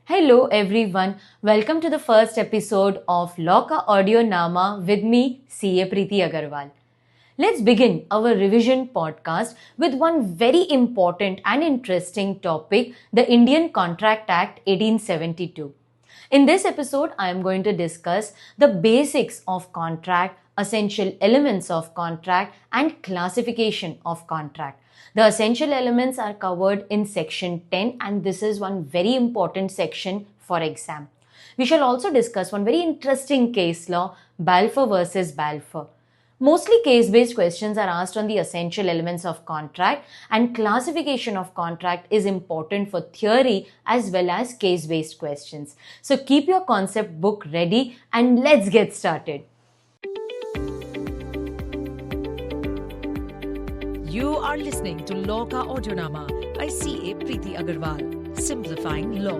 Hello everyone, welcome to the first episode of Loka Audio Nama with me, CA Preeti Agarwal. Let's begin our revision podcast with one very important and interesting topic, the Indian Contract Act 1872. In this episode, I am going to discuss the basics of contract, essential elements of contract, and classification of contract. The essential elements are covered in section 10, and this is one very important section for exam. We shall also discuss one very interesting case law, Balfour versus Balfour. Mostly case-based questions are asked on the essential elements of contract, and classification of contract is important for theory as well as case-based questions. So keep your concept book ready and let's get started. You are listening to Law Ka Audionama by CA Preeti Agarwal, simplifying law.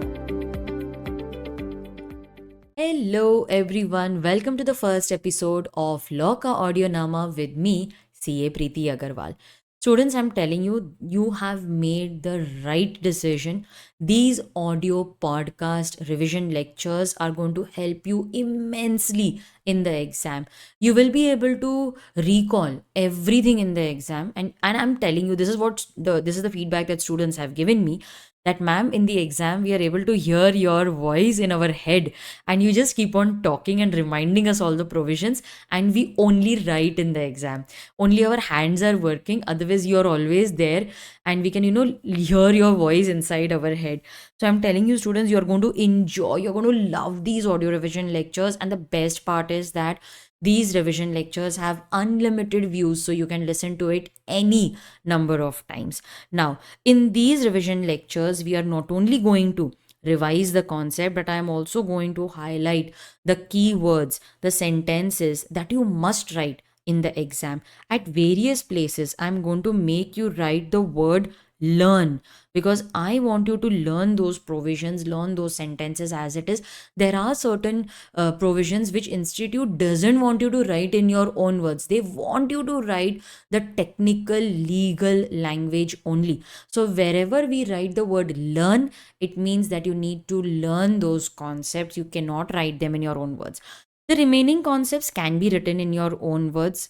Hello everyone, welcome to the first episode of Law Ka Audio Nama with me, CA Preeti Agarwal. Students, I'm telling you, you have made the right decision. These audio podcast revision lectures are going to help you immensely in the exam. You will be able to recall everything in the exam, and I'm telling you, this is the feedback that students have given me, that ma'am, in the exam we are able to hear your voice in our head, and you just keep on talking and reminding us all the provisions, and we only write in the exam. Only our hands are working, otherwise you're always there, and we can hear your voice inside our head. So I'm telling you, students, you're going to enjoy, you're going to love these audio revision lectures. And the best part is that these revision lectures have unlimited views, so you can listen to it any number of times. Now, in these revision lectures, we are not only going to revise the concept, but I am also going to highlight the key words, the sentences that you must write in the exam. At various places, I'm going to make you write the word learn, because I want you to learn those provisions, learn those sentences as it is. There are certain provisions which institute doesn't want you to write in your own words. They want you to write the technical legal language only. So wherever we write the word learn, it means that you need to learn those concepts. You cannot write them in your own words. The remaining concepts can be written in your own words.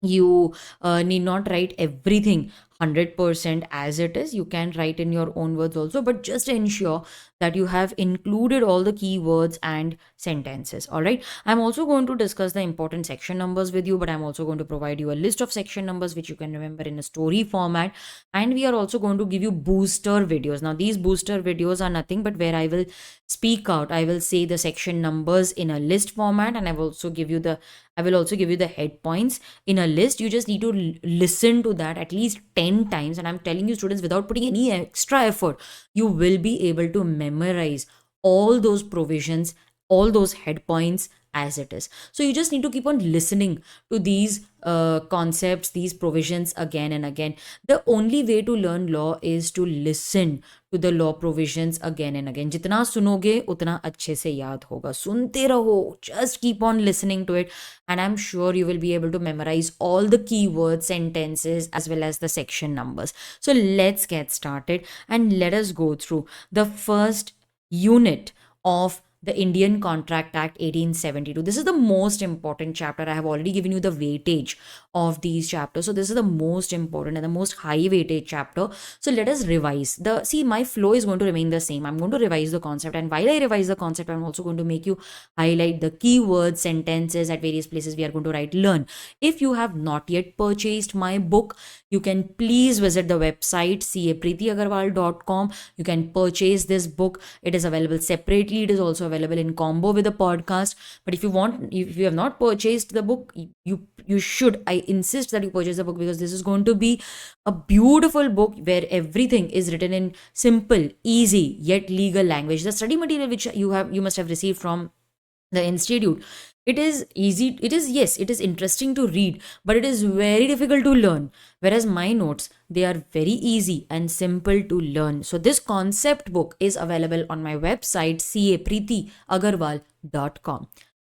You need not write everything 100% as it is. You can write in your own words also, but just ensure that you have included all the keywords and sentences. All right, I'm also going to discuss the important section numbers with you, but I'm also going to provide you a list of section numbers which you can remember in a story format. And we are also going to give you booster videos. Now these booster videos are nothing but where I will speak out, I will say the section numbers in a list format, and I will also give you the head points in a list. You just need to listen to that at least 10 times, and I'm telling you, students, without putting any extra effort, you will be able to memorize all those provisions, all those head points as it is. So you just need to keep on listening to these concepts, these provisions again and again. The only way to learn law is to listen to the law provisions again and again. जितना सुनोगे उतना अच्छे से याद होगा. सुनते रहो, just keep on listening to it, and I'm sure you will be able to memorize all the keywords, sentences, as well as the section numbers. So let's get started and let us go through the first unit of the Indian Contract Act 1872. This is the most important chapter. I have already given you the weightage of these chapters. So this is the most important and the most high weightage chapter. So let us revise. See, my flow is going to remain the same. I'm going to revise the concept, and while I revise the concept, I'm also going to make you highlight the keywords, sentences. At various places we are going to write learn. If you have not yet purchased my book, you can please visit the website capreetiagarwal.com. You can purchase this book. It is available separately. It is also available in combo with the podcast. But if you have not purchased the book, you should. I insist that you purchase the book, because this is going to be a beautiful book where everything is written in simple, easy, yet legal language. The study material which you must have received from the institute, it is easy, it is interesting to read, but it is very difficult to learn. Whereas my notes, they are very easy and simple to learn. So this concept book is available on my website capreetiagarwal.com.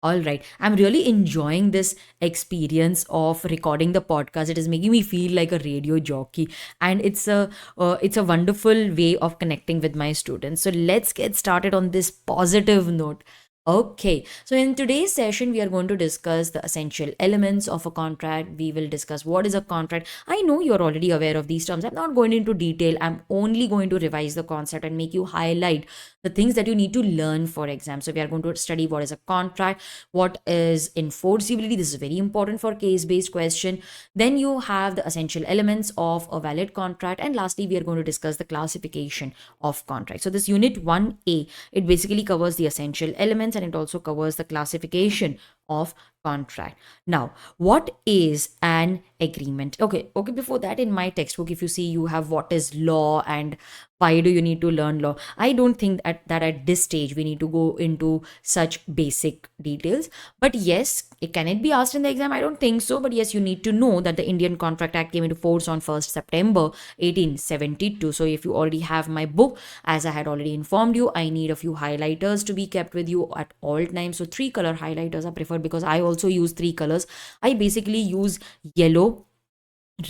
All right. I'm really enjoying this experience of recording the podcast. It is making me feel like a radio jockey, and it's a wonderful way of connecting with my students. So let's get started on this positive note. Okay, so in today's session, we are going to discuss the essential elements of a contract. We will discuss what is a contract. I know you're already aware of these terms. I'm not going into detail. I'm only going to revise the concept and make you highlight the things that you need to learn for exam. So we are going to study what is a contract, what is enforceability. This is very important for case based question. Then you have the essential elements of a valid contract, and lastly we are going to discuss the classification of contract. So this unit 1A, it basically covers the essential elements and it also covers the classification of contract. Now, what is an agreement? Okay, before that, in my textbook, if you see, you have what is law and why do you need to learn law. I don't think that at this stage we need to go into such basic details, but yes, can it be asked in the exam? I don't think so, but yes, you need to know that the Indian Contract Act came into force on 1st September 1872. So if you already have my book, as I had already informed you, I need a few highlighters to be kept with you at all times. So 3 color highlighters are preferred because I also use 3 colors. I basically use yellow,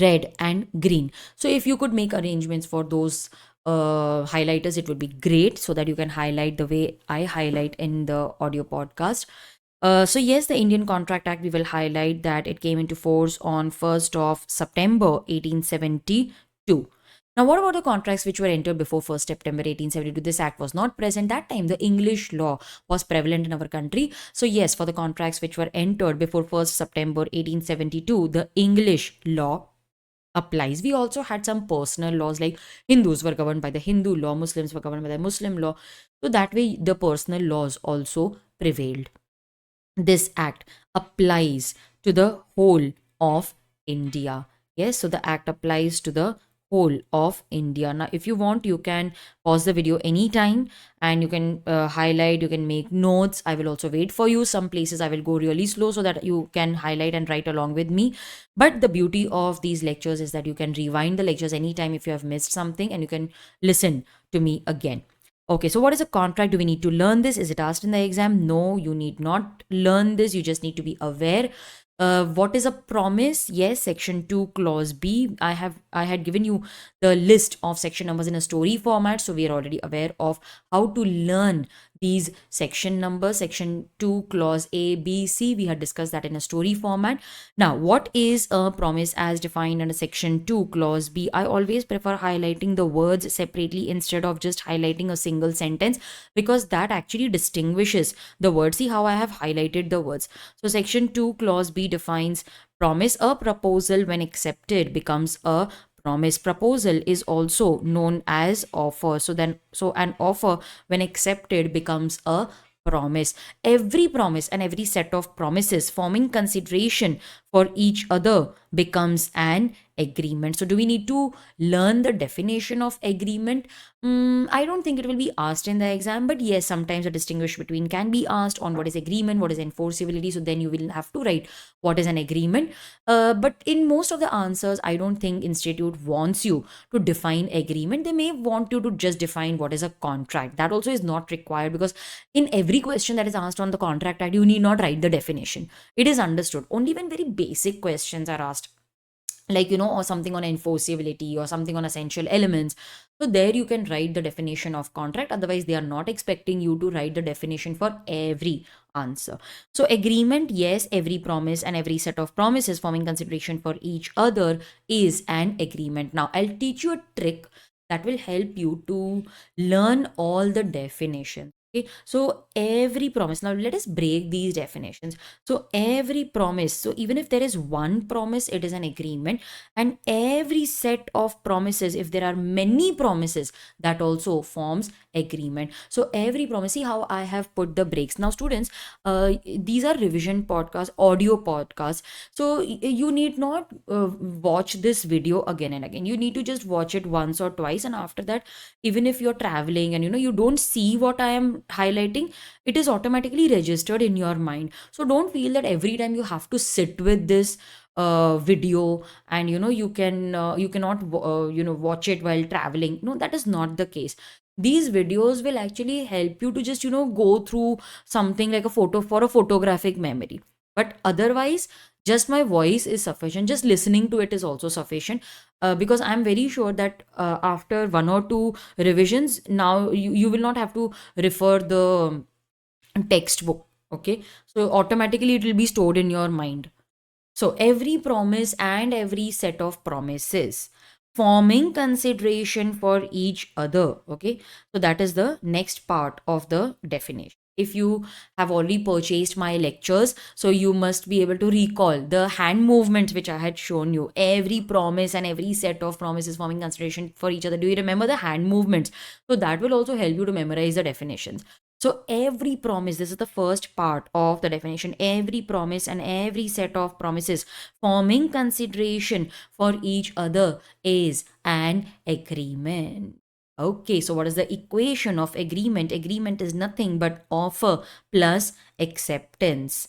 red and green. So if you could make arrangements for those highlighters, it would be great, so that you can highlight the way I highlight in the audio podcast. So yes, the Indian Contract Act, we will highlight that it came into force on 1st of September 1872. Now, what about the contracts which were entered before 1st September 1872? This act was not present that time. The English law was prevalent in our country. So yes, for the contracts which were entered before 1st September 1872, the English law applies. We also had some personal laws, like Hindus were governed by the Hindu law, Muslims were governed by the Muslim law. So that way the personal laws also prevailed. This act applies to the whole of India. Yes, so the act applies to the whole of India. Now, if you want, you can pause the video anytime and you can highlight, you can make notes. I will also wait for you. Some places I will go really slow so that you can highlight and write along with me. But the beauty of these lectures is that you can rewind the lectures anytime if you have missed something, and you can listen to me again. Okay, so what is a contract? Do we need to learn this? Is it asked in the exam? No, you need not learn this. You just need to be aware. What is a promise? Yes, section 2 clause B. I had given you the list of section numbers in a story format, so we are already aware of how to learn these section numbers. Section 2 clause A, B, C, we had discussed that in a story format. Now, what is a promise as defined under section 2 clause B? I always prefer highlighting the words separately instead of just highlighting a single sentence, because that actually distinguishes the word. See how I have highlighted the words. So section 2 clause B defines promise: a proposal when accepted becomes a promise. Proposal is also known as offer. So an offer when accepted becomes a promise. Every promise and every set of promises forming consideration for each other becomes an agreement. So do we need to learn the definition of agreement? I don't think it will be asked in the exam, but yes, sometimes a distinguish between can be asked on what is agreement, what is enforceability. So then you will have to write what is an agreement. But in most of the answers, I don't think institute wants you to define agreement. They may want you to just define what is a contract. That also is not required, because in every question that is asked on the contract act, you need not write the definition. It is understood only when very basic questions are asked, like, or something on enforceability or something on essential elements. So there you can write the definition of contract. Otherwise, they are not expecting you to write the definition for every answer. So agreement, yes, every promise and every set of promises forming consideration for each other is an agreement. Now, I'll teach you a trick that will help you to learn all the definitions. Okay, so every promise, now let us break these definitions. So every promise, so even if there is one promise, it is an agreement. And every set of promises, if there are many promises, that also forms agreement. So every promise, see how I have put the breaks. Now students, these are revision podcasts, audio podcasts. So you need not watch this video again and again. You need to just watch it once or twice, and after that, even if you're traveling and you don't see what I am highlighting, it is automatically registered in your mind. So don't feel that every time you have to sit with this video, and you cannot watch it while traveling. No, that is not the case. These videos will actually help you to just, go through something like a photo for a photographic memory. But otherwise, just my voice is sufficient. Just listening to it is also sufficient, because I'm very sure that after one or two revisions, now you will not have to refer the textbook. Okay, so automatically it will be stored in your mind. So every promise and every set of promises forming consideration for each other. Okay. So that is the next part of the definition. If you have already purchased my lectures, so you must be able to recall the hand movements which I had shown you. Every promise and every set of promises forming consideration for each other. Do you remember the hand movements? So that will also help you to memorize the definitions. So every promise, this is the first part of the definition. Every promise and every set of promises forming consideration for each other is an agreement. Okay, so what is the equation of agreement? Agreement is nothing but offer plus acceptance.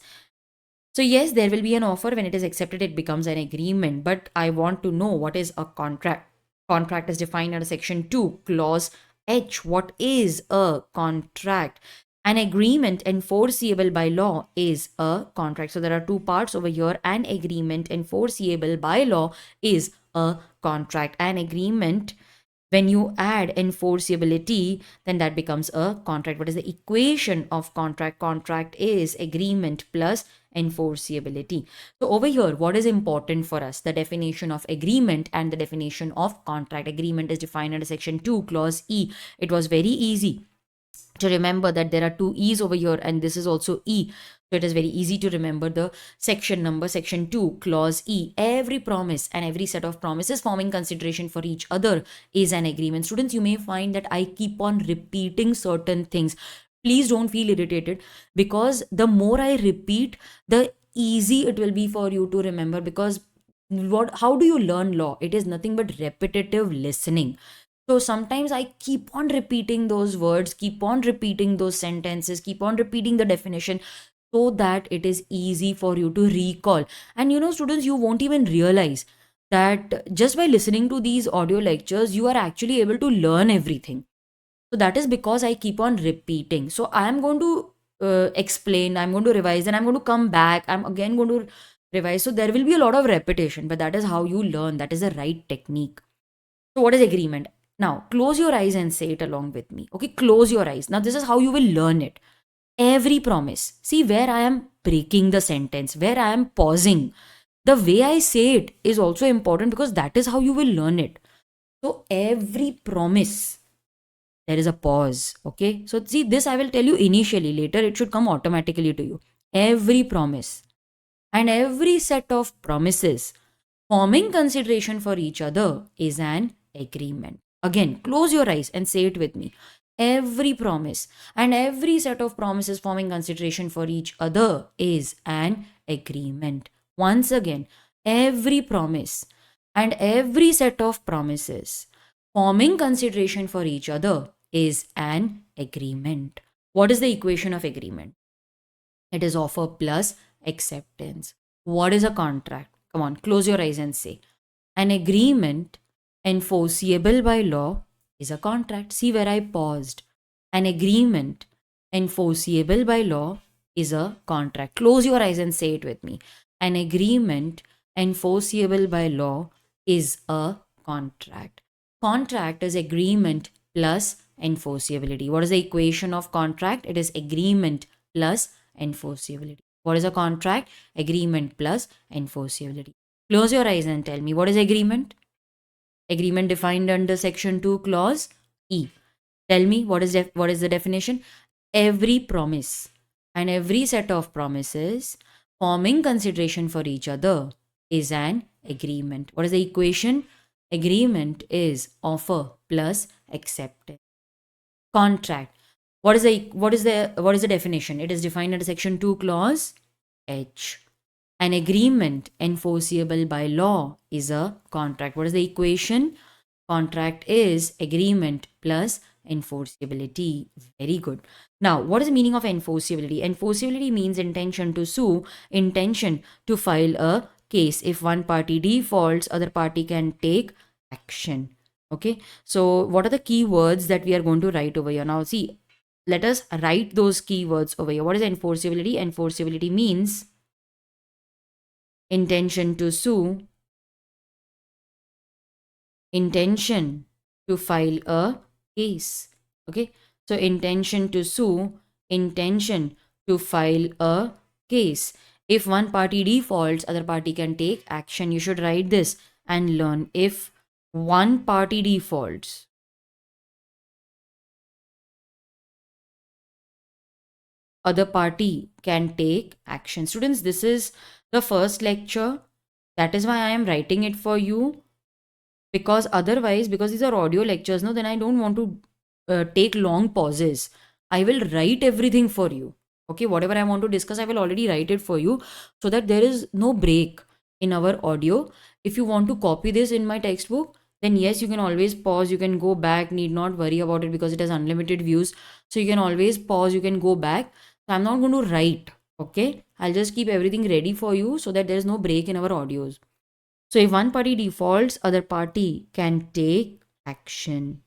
So yes, there will be an offer. When it is accepted, it becomes an agreement. But I want to know, what is a contract? Contract is defined under section 2, clause H. What is a contract? An agreement enforceable by law is a contract. So there are two parts over here. An agreement enforceable by law is a contract. An agreement, when you add enforceability, then that becomes a contract. What is the equation of contract? Contract is agreement plus enforceability. So over here, what is important for us? The definition of agreement and the definition of contract. Agreement is defined under section 2, clause E. It was very easy to remember that there are two E's over here, and this is also E. So it is very easy to remember the section number, section 2, clause E. Every promise and every set of promises forming consideration for each other is an agreement. Students, you may find that I keep on repeating certain things. Please don't feel irritated, because the more I repeat, the easy it will be for you to remember. Because how do you learn law? It is nothing but repetitive listening. So sometimes I keep on repeating those words, keep on repeating those sentences, keep on repeating the definition, so that it is easy for you to recall. And students, you won't even realize that just by listening to these audio lectures, you are actually able to learn everything. So that is because I keep on repeating. So I am going to explain, I'm going to revise, and I'm going to come back. I'm again going to revise. So there will be a lot of repetition, but that is how you learn. That is the right technique. So what is agreement? Now close your eyes and say it along with me. Okay, close your eyes. Now this is how you will learn it. Every promise. See where I am breaking the sentence, where I am pausing. The way I say it is also important, because that is how you will learn it. So every promise, there is a pause. Okay, so see, this I will tell you initially. Later it should come automatically to you. Every promise and every set of promises forming consideration for each other is an agreement. Again, close your eyes and say it with me. Every promise and every set of promises forming consideration for each other is an agreement. Once again, every promise and every set of promises forming consideration for each other is an agreement. What is the equation of agreement? It is offer plus acceptance. What is a contract? Come on, close your eyes and say. An agreement enforceable by law is a contract. See where I paused. An agreement enforceable by law is a contract. Close your eyes and say it with me. An agreement enforceable by law is a contract. Contract is agreement plus enforceability. What is the equation of contract? It is agreement plus enforceability. What is a contract? Agreement plus enforceability. Close your eyes and tell me, what is agreement? Agreement defined under section 2, clause E. Tell me, what is the definition? Every promise and every set of promises forming consideration for each other is an agreement. What is the equation? Agreement is offer plus acceptance. Contract. What is the definition? It is defined under section 2, clause H. An agreement enforceable by law is a contract. What is the equation? Contract is agreement plus enforceability. Very good. Now, what is the meaning of enforceability? Enforceability means intention to sue, intention to file a case. If one party defaults, other party can take action. Okay, so what are the keywords that we are going to write over here? Now, see, let us write those keywords over here. What is enforceability? Enforceability means intention to sue, intention to file a case. Okay, so intention to sue, intention to file a case. If one party defaults, other party can take action. You should write this and learn. If one party defaults, other party can take action. Students, this is the first lecture. That is why I am writing it for you, because otherwise, because these are audio lectures, no, then I don't want to take long pauses. I will write everything for you. Okay, whatever I want to discuss, I will already write it for you, so that there is no break in our audio. If you want to copy this in my textbook, then yes, you can always pause, you can go back, need not worry about it because it has unlimited views. So you can always pause, you can go back. So I'm not going to write. Okay, I'll just keep everything ready for you so that there's no break in our audios. So if one party defaults, other party can take action.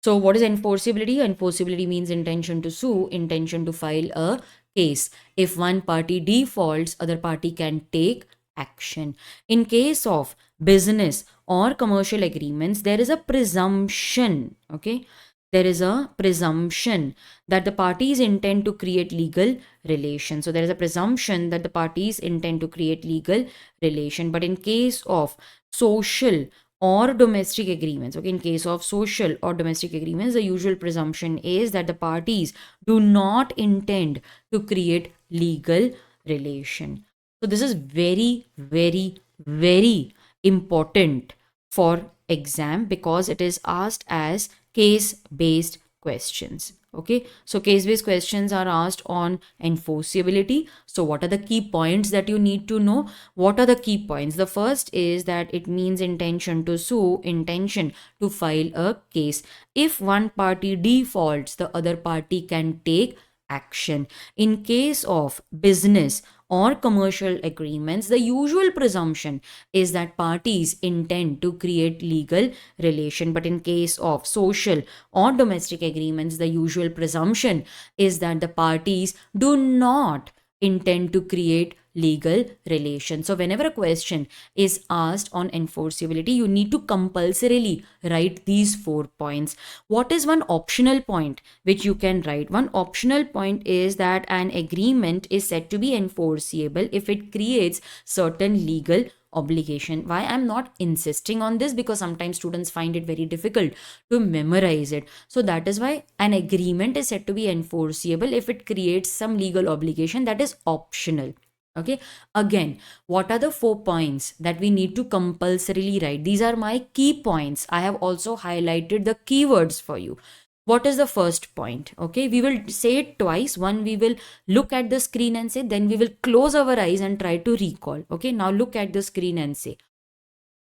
So what is enforceability? Enforceability means intention to sue, intention to file a case. If one party defaults, other party can take action. In case of business or commercial agreements, there is a presumption, okay? There is a presumption that the parties intend to create legal relation. So there is a presumption that the parties intend to create legal relation. But in case of social or domestic agreements, okay, in case of social or domestic agreements, the usual presumption is that the parties do not intend to create legal relation. So this is very, very, very important for exam because it is asked as case based questions. Okay, so case based questions are asked on enforceability. So what are the key points that you need to know? What are the key points? The first is that it means intention to sue, intention to file a case. If one party defaults, the other party can take action. In case of business or commercial agreements, the usual presumption is that parties intend to create legal relation. But in case of social or domestic agreements, the usual presumption is that the parties do not intend to create legal relation. So whenever a question is asked on enforceability, you need to compulsorily write these 4 points. What is one optional point which you can write? One optional point is that an agreement is said to be enforceable if it creates certain legal obligation. Why I'm not insisting on this? Because sometimes students find it very difficult to memorize it. So that is why an agreement is said to be enforceable if it creates some legal obligation. That is optional. Okay, again, what are the 4 points that we need to compulsorily write? These are my key points. I have also highlighted the keywords for you. What is the first point? Okay, we will say it twice. One, we will look at the screen and say, then we will close our eyes and try to recall. Okay, now look at the screen and say,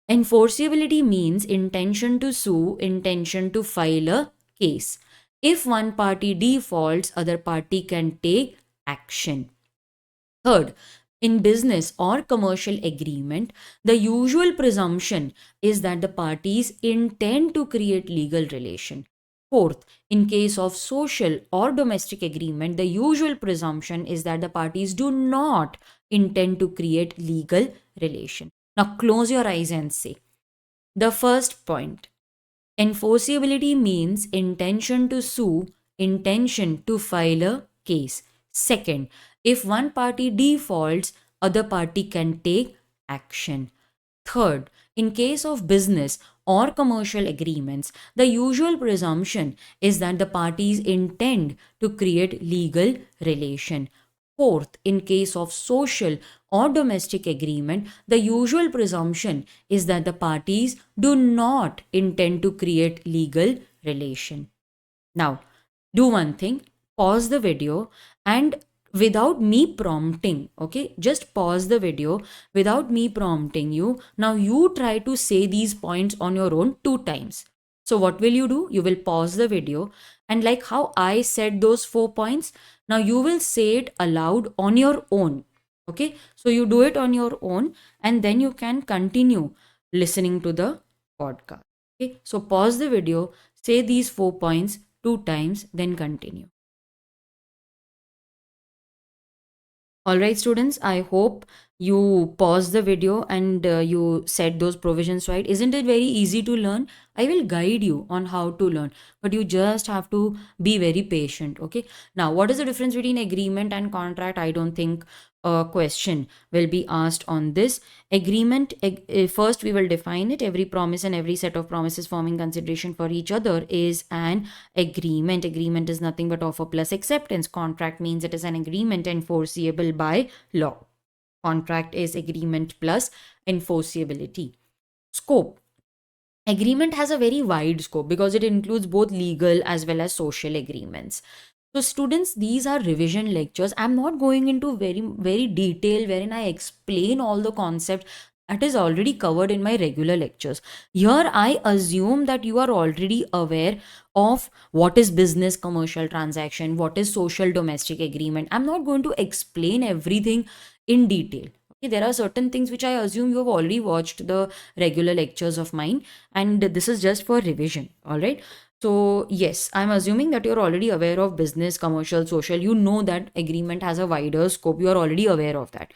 enforceability means intention to sue, intention to file a case. If one party defaults, other party can take action. Third, in business or commercial agreement, the usual presumption is that the parties intend to create legal relation. Fourth, in case of social or domestic agreement, the usual presumption is that the parties do not intend to create legal relation. Now close your eyes and say, the first point, enforceability means intention to sue, intention to file a case. Second, if one party defaults, other party can take action. Third, in case of business or commercial agreements, the usual presumption is that the parties intend to create legal relation. Fourth, in case of social or domestic agreement, the usual presumption is that the parties do not intend to create legal relation. Now, do one thing, pause the video and without me prompting, okay, just pause the video without me prompting you. Now you try to say these points on your own 2 times. So what will you do? You will pause the video and like how I said those 4 points, now you will say it aloud on your own. Okay, so you do it on your own and then you can continue listening to the podcast. Okay, so pause the video, say these 4 points 2 times, then continue. All right, students, I hope you paused the video and you said those provisions right. Isn't it very easy to learn? I will guide you on how to learn, but you just have to be very patient. Okay. Now, what is the difference between agreement and contract? I don't think a question will be asked on this. Agreement, first we will define it. Every promise and every set of promises forming consideration for each other is an agreement. Agreement is nothing but offer plus acceptance. Contract means it is an agreement enforceable by law. Contract is agreement plus enforceability. Scope. Agreement has a very wide scope because it includes both legal as well as social agreements. So students, these are revision lectures. I'm not going into very detail wherein I explain all the concepts that is already covered in my regular lectures. Here I assume that you are already aware of what is business commercial transaction, what is social domestic agreement. I'm not going to explain everything in detail. Okay, there are certain things which I assume you have already watched the regular lectures of mine, and this is just for revision. All right. So yes, I'm assuming that you're already aware of business, commercial, social. You know that agreement has a wider scope. You are already aware of that.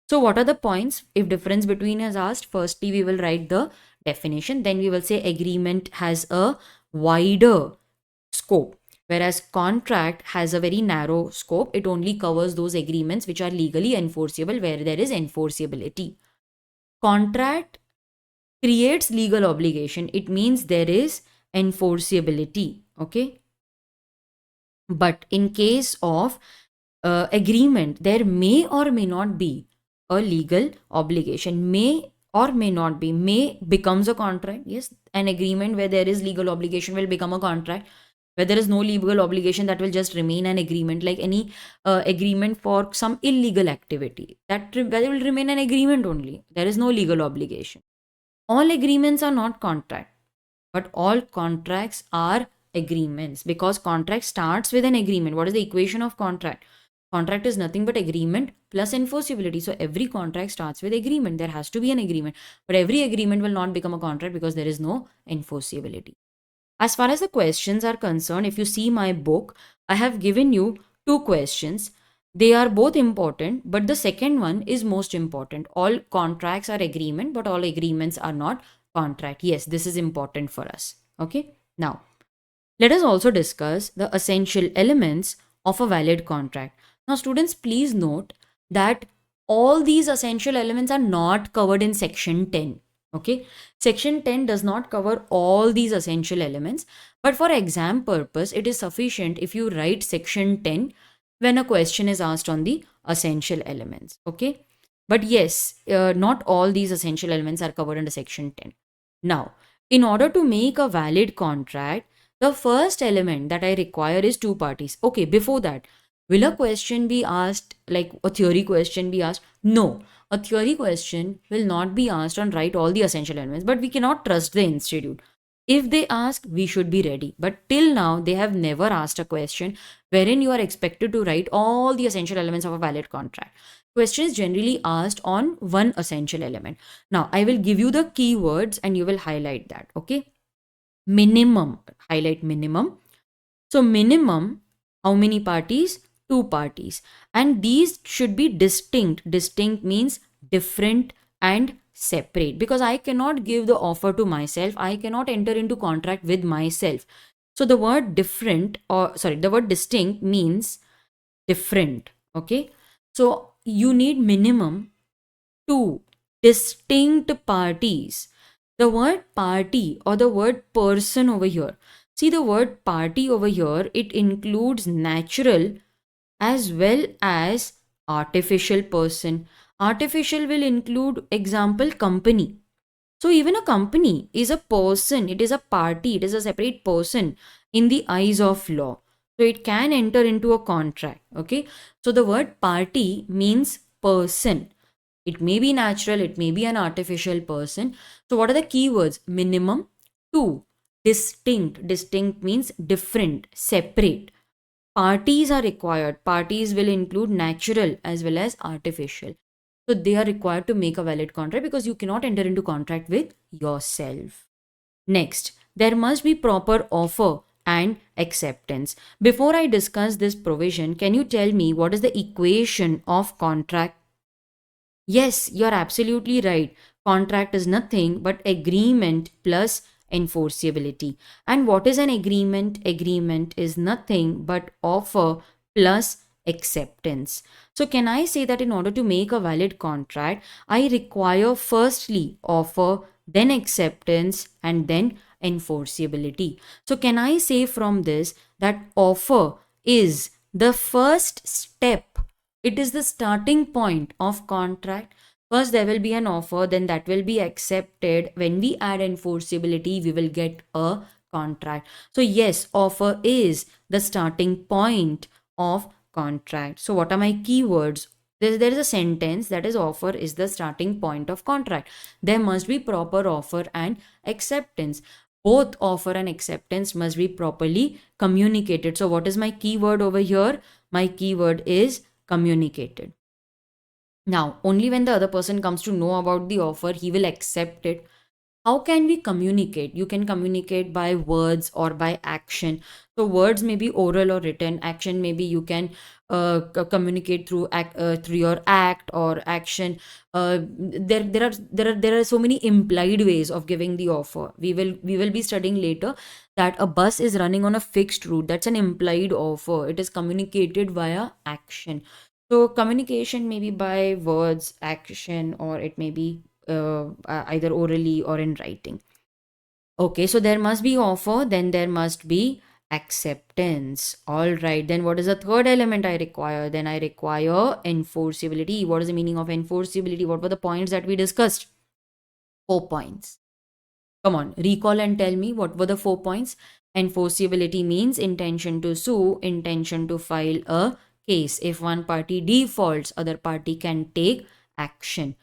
So what are the points? If difference between is asked, firstly we will write the definition. Then we will say agreement has a wider scope, whereas contract has a very narrow scope. It only covers those agreements which are legally enforceable, where there is enforceability. Contract creates legal obligation. It means there is enforceability. Okay. But in case of agreement, there may or may not be a legal obligation. May or may not be. May becomes a contract. Yes, an agreement where there is legal obligation will become a contract. Where there is no legal obligation, that will just remain an agreement, like any agreement for some illegal activity. That will remain an agreement only. There is no legal obligation. All agreements are not contract, but all contracts are agreements, because contract starts with an agreement. What is the equation of contract? Contract is nothing but agreement plus enforceability. So every contract starts with agreement. There has to be an agreement, but every agreement will not become a contract because there is no enforceability. As far as the questions are concerned, if you see my book, I have given you 2 questions. They are both important, but the second one is most important. All contracts are agreement, but all agreements are not contract. Yes, this is important for us. Okay. Now, let us also discuss the essential elements of a valid contract. Now, students, please note that all these essential elements are not covered in section 10. Okay. Section 10 does not cover all these essential elements, but for exam purpose, it is sufficient if you write section 10 when a question is asked on the essential elements. Okay. But yes, not all these essential elements are covered under section 10. Now, in order to make a valid contract, the first element that I require is two parties. Okay, before that, will a question be asked, like a theory question be asked? No, a theory question will not be asked on write all the essential elements, but we cannot trust the institute. If they ask, we should be ready. But till now, they have never asked a question wherein you are expected to write all the essential elements of a valid contract. Question is generally asked on one essential element. Now, I will give you the keywords and you will highlight that. Okay. Minimum, highlight minimum. So, minimum, how many parties? Two parties. And these should be distinct. Distinct means different and separate, because I cannot give the offer to myself. I cannot enter into contract with myself. So, the word different, or sorry, the word distinct means different. Okay. So, you need minimum two distinct parties. The word party or the word person over here. See, the word party over here, it includes natural as well as artificial person. Artificial will include, example, company. So even a company is a person, it is a party, it is a separate person in the eyes of law. So it can enter into a contract. Okay. So the word party means person. It may be natural, it may be an artificial person. So what are the keywords? Minimum, two, distinct. Distinct means different, separate. Parties are required. Parties will include natural as well as artificial. So they are required to make a valid contract because you cannot enter into contract with yourself. Next, there must be proper offer and acceptance. Before I discuss this provision, can you tell me what is the equation of contract? Yes, you're absolutely right. Contract is nothing but agreement plus enforceability. And what is an agreement? Agreement is nothing but offer plus acceptance. So, can I say that in order to make a valid contract, I require firstly offer, then acceptance, and then enforceability? So, can I say from this that offer is the first step? It is the starting point of contract. First, there will be an offer, then that will be accepted. When we add enforceability, we will get a contract. So, yes, offer is the starting point of contract. So, what are my keywords? There is a sentence that is offer is the starting point of contract. There must be proper offer and acceptance. Both offer and acceptance must be properly communicated. So, what is my keyword over here? My keyword is communicated. Now, only when the other person comes to know about the offer, he will accept it. How can we communicate? You can communicate by words or by action. So words may be oral or written. Action maybe you can communicate through through your act or action. There are so many implied ways of giving the offer. We will be studying later that a bus is running on a fixed route. That's an implied offer. It is communicated via action. So communication may be by words, action, or it may be either orally or in writing. Okay, so there must be offer, then there must be acceptance. All right, then what is the third element I require? Then I require enforceability. What is the meaning of enforceability? What were the points that we discussed? 4 points. Come on, recall and tell me what were the 4 points. Enforceability means intention to sue, intention to file a case. If one party defaults, other party can take action.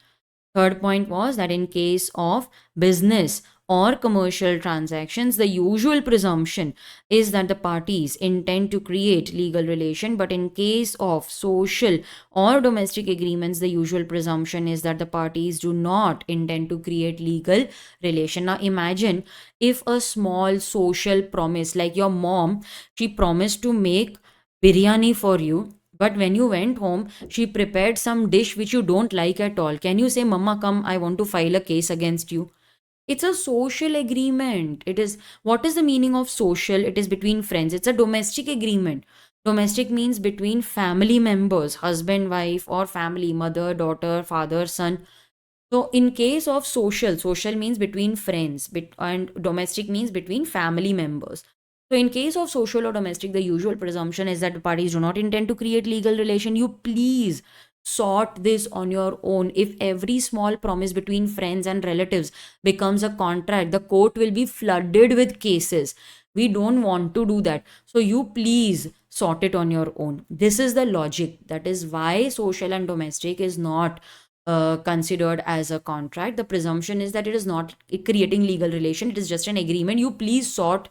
Third point was that in case of business or commercial transactions, the usual presumption is that the parties intend to create legal relation. But in case of social or domestic agreements, the usual presumption is that the parties do not intend to create legal relation. Now imagine if a small social promise, like your mom, she promised to make biryani for you, but when you went home, she prepared some dish which you don't like at all. Can you say, Mama, come, I want to file a case against you? It's a social agreement. It is, what is the meaning of social? It is between friends. It's a domestic agreement. Domestic means between family members, husband, wife, or family, mother, daughter, father, son. So in case of social, social means between friends, and domestic means between family members. So in case of social or domestic, the usual presumption is that the parties do not intend to create legal relation. You please sort this on your own. If every small promise between friends and relatives becomes a contract, the court will be flooded with cases. We don't want to do that. So you please sort it on your own. This is the logic. That is why social and domestic is not considered as a contract. The presumption is that it is not creating legal relation. It is just an agreement. You please solve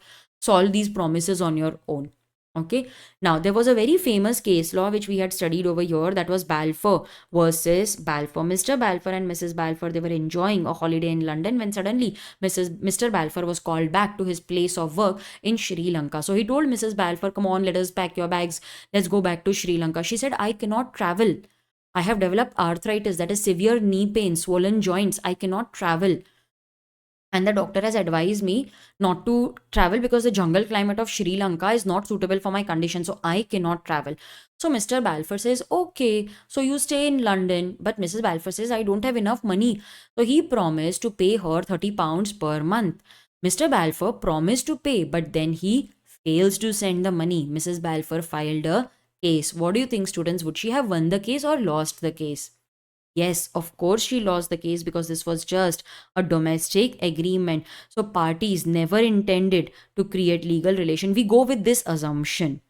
these promises on your own. Okay. Now there was a very famous case law which we had studied over here. That was Balfour versus Balfour. Mr. Balfour and Mrs. Balfour, they were enjoying a holiday in London when suddenly Mr. Balfour was called back to his place of work in Sri Lanka. So he told Mrs. Balfour, come on, let us pack your bags. Let's go back to Sri Lanka. She said, I cannot travel. I have developed arthritis, that is severe knee pain, swollen joints. I cannot travel. And the doctor has advised me not to travel because the jungle climate of Sri Lanka is not suitable for my condition. So I cannot travel. So Mr. Balfour says, okay, so you stay in London. But Mrs. Balfour says, I don't have enough money. So he promised to pay her £30 per month. Mr. Balfour promised to pay, but then he fails to send the money. Mrs. Balfour filed a case. What do you think, students? Would she have won the case or lost the case? Yes, of course she lost the case because this was just a domestic agreement. So parties never intended to create legal relation. We go with this assumption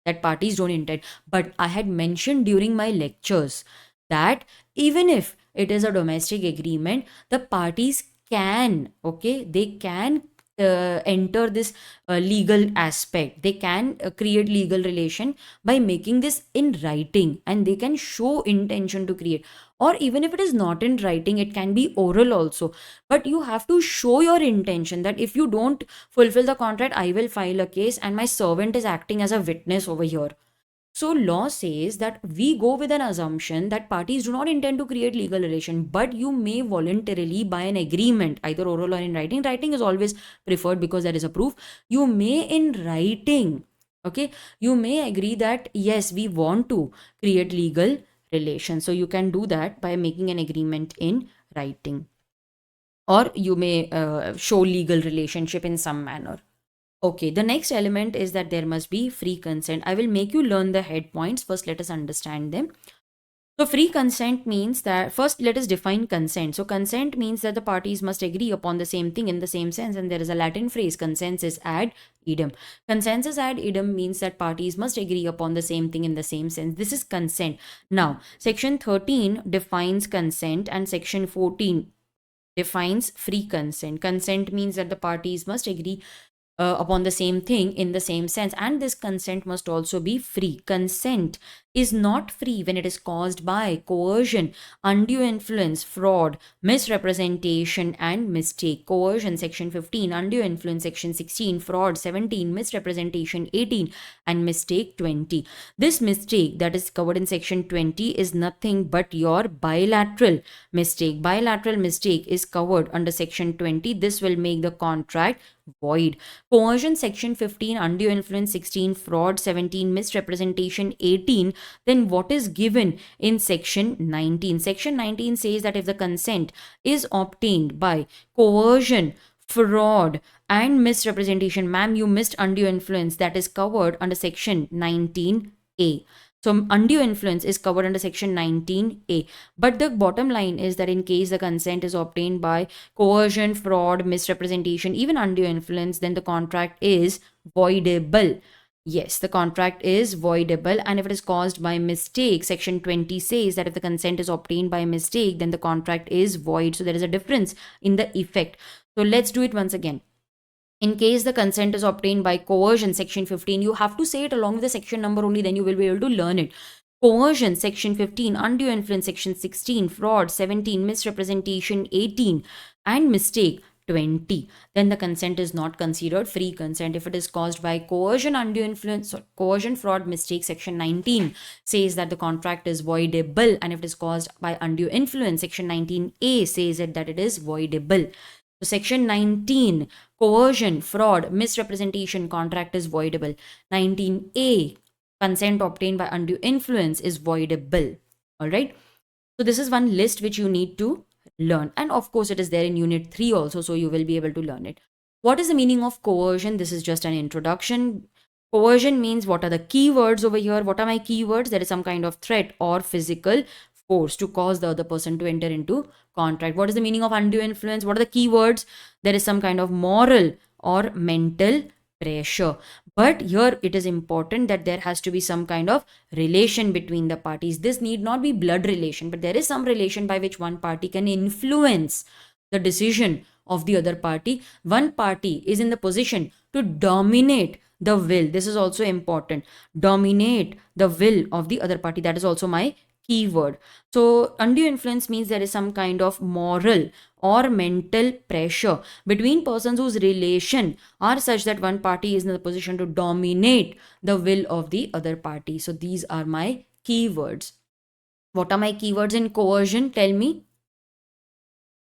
that parties don't intend. But I had mentioned during my lectures that even if it is a domestic agreement, the parties can, okay, they can enter this legal aspect. They can create legal relation by making this in writing, and they can show intention to create. Or even if it is not in writing, it can be oral also, but you have to show your intention that if you don't fulfill the contract, I will file a case, and my servant is acting as a witness over here. So law says that we go with an assumption that parties do not intend to create legal relation, but you may voluntarily by an agreement, either oral or in writing. Writing is always preferred because there is a proof. You may in writing, okay, you may agree that yes, we want to create legal relation. So you can do that by making an agreement in writing, or you may show legal relationship in some manner. Okay, the next element is that there must be free consent. I will make you learn the head points. First, let us understand them. So, free consent means that, first, let us define consent. So, consent means that the parties must agree upon the same thing in the same sense. And there is a Latin phrase, consensus ad idem. Consensus ad idem means that parties must agree upon the same thing in the same sense. This is consent. Now, Section 13 defines consent, and Section 14 defines free consent. Consent means that the parties must agree upon the same thing in the same sense, and this consent must also be free. Consent is not free when it is caused by coercion, undue influence, fraud, misrepresentation, and mistake. Coercion, Section 15; undue influence, Section 16; fraud, 17; misrepresentation, 18; and mistake, 20. This mistake that is covered in Section 20 is nothing but your bilateral mistake. Bilateral mistake is covered under Section 20. This will make the contract void. Coercion, Section 15; undue influence, 16; fraud, 17; misrepresentation, 18. Then what is given in Section 19? Section 19 says that if the consent is obtained by coercion, fraud, and misrepresentation, ma'am, you missed undue influence, that is covered under Section 19A. So undue influence is covered under Section 19A. But the bottom line is that in case the consent is obtained by coercion, fraud, misrepresentation, even undue influence, then the contract is voidable. Yes, the contract is voidable. And if it is caused by mistake, Section 20 says that if the consent is obtained by mistake, then the contract is void. So there is a difference in the effect. So let's do it once again. In case the consent is obtained by coercion, Section 15, you have to say it along with the section number only, then you will be able to learn it. Coercion, Section 15; undue influence, Section 16; fraud, 17; misrepresentation, 18; and mistake, 20. Then the consent is not considered free consent. If it is caused by coercion, undue influence, coercion, fraud, mistake, Section 19 says that the contract is voidable. And if it is caused by undue influence, Section 19A says that it is voidable. So Section 19, coercion, fraud, misrepresentation, contract is voidable. 19A, consent obtained by undue influence, is voidable. All right. So this is one list which you need to learn. And of course, it is there in Unit 3 also, so you will be able to learn it. What is the meaning of coercion? This is just an introduction. Coercion means, what are the keywords over here? What are my keywords? There is some kind of threat or physical force to cause the other person to enter into contract. What is the meaning of undue influence? What are the keywords? There is some kind of moral or mental pressure. But here it is important that there has to be some kind of relation between the parties. This need not be blood relation, but there is some relation by which one party can influence the decision of the other party. One party is in the position to dominate the will. This is also important. Dominate the will of the other party. That is also my keyword. So undue influence means there is some kind of moral or mental pressure between persons whose relation are such that one party is in the position to dominate the will of the other party. So these are my keywords. What are my keywords in coercion? Tell me.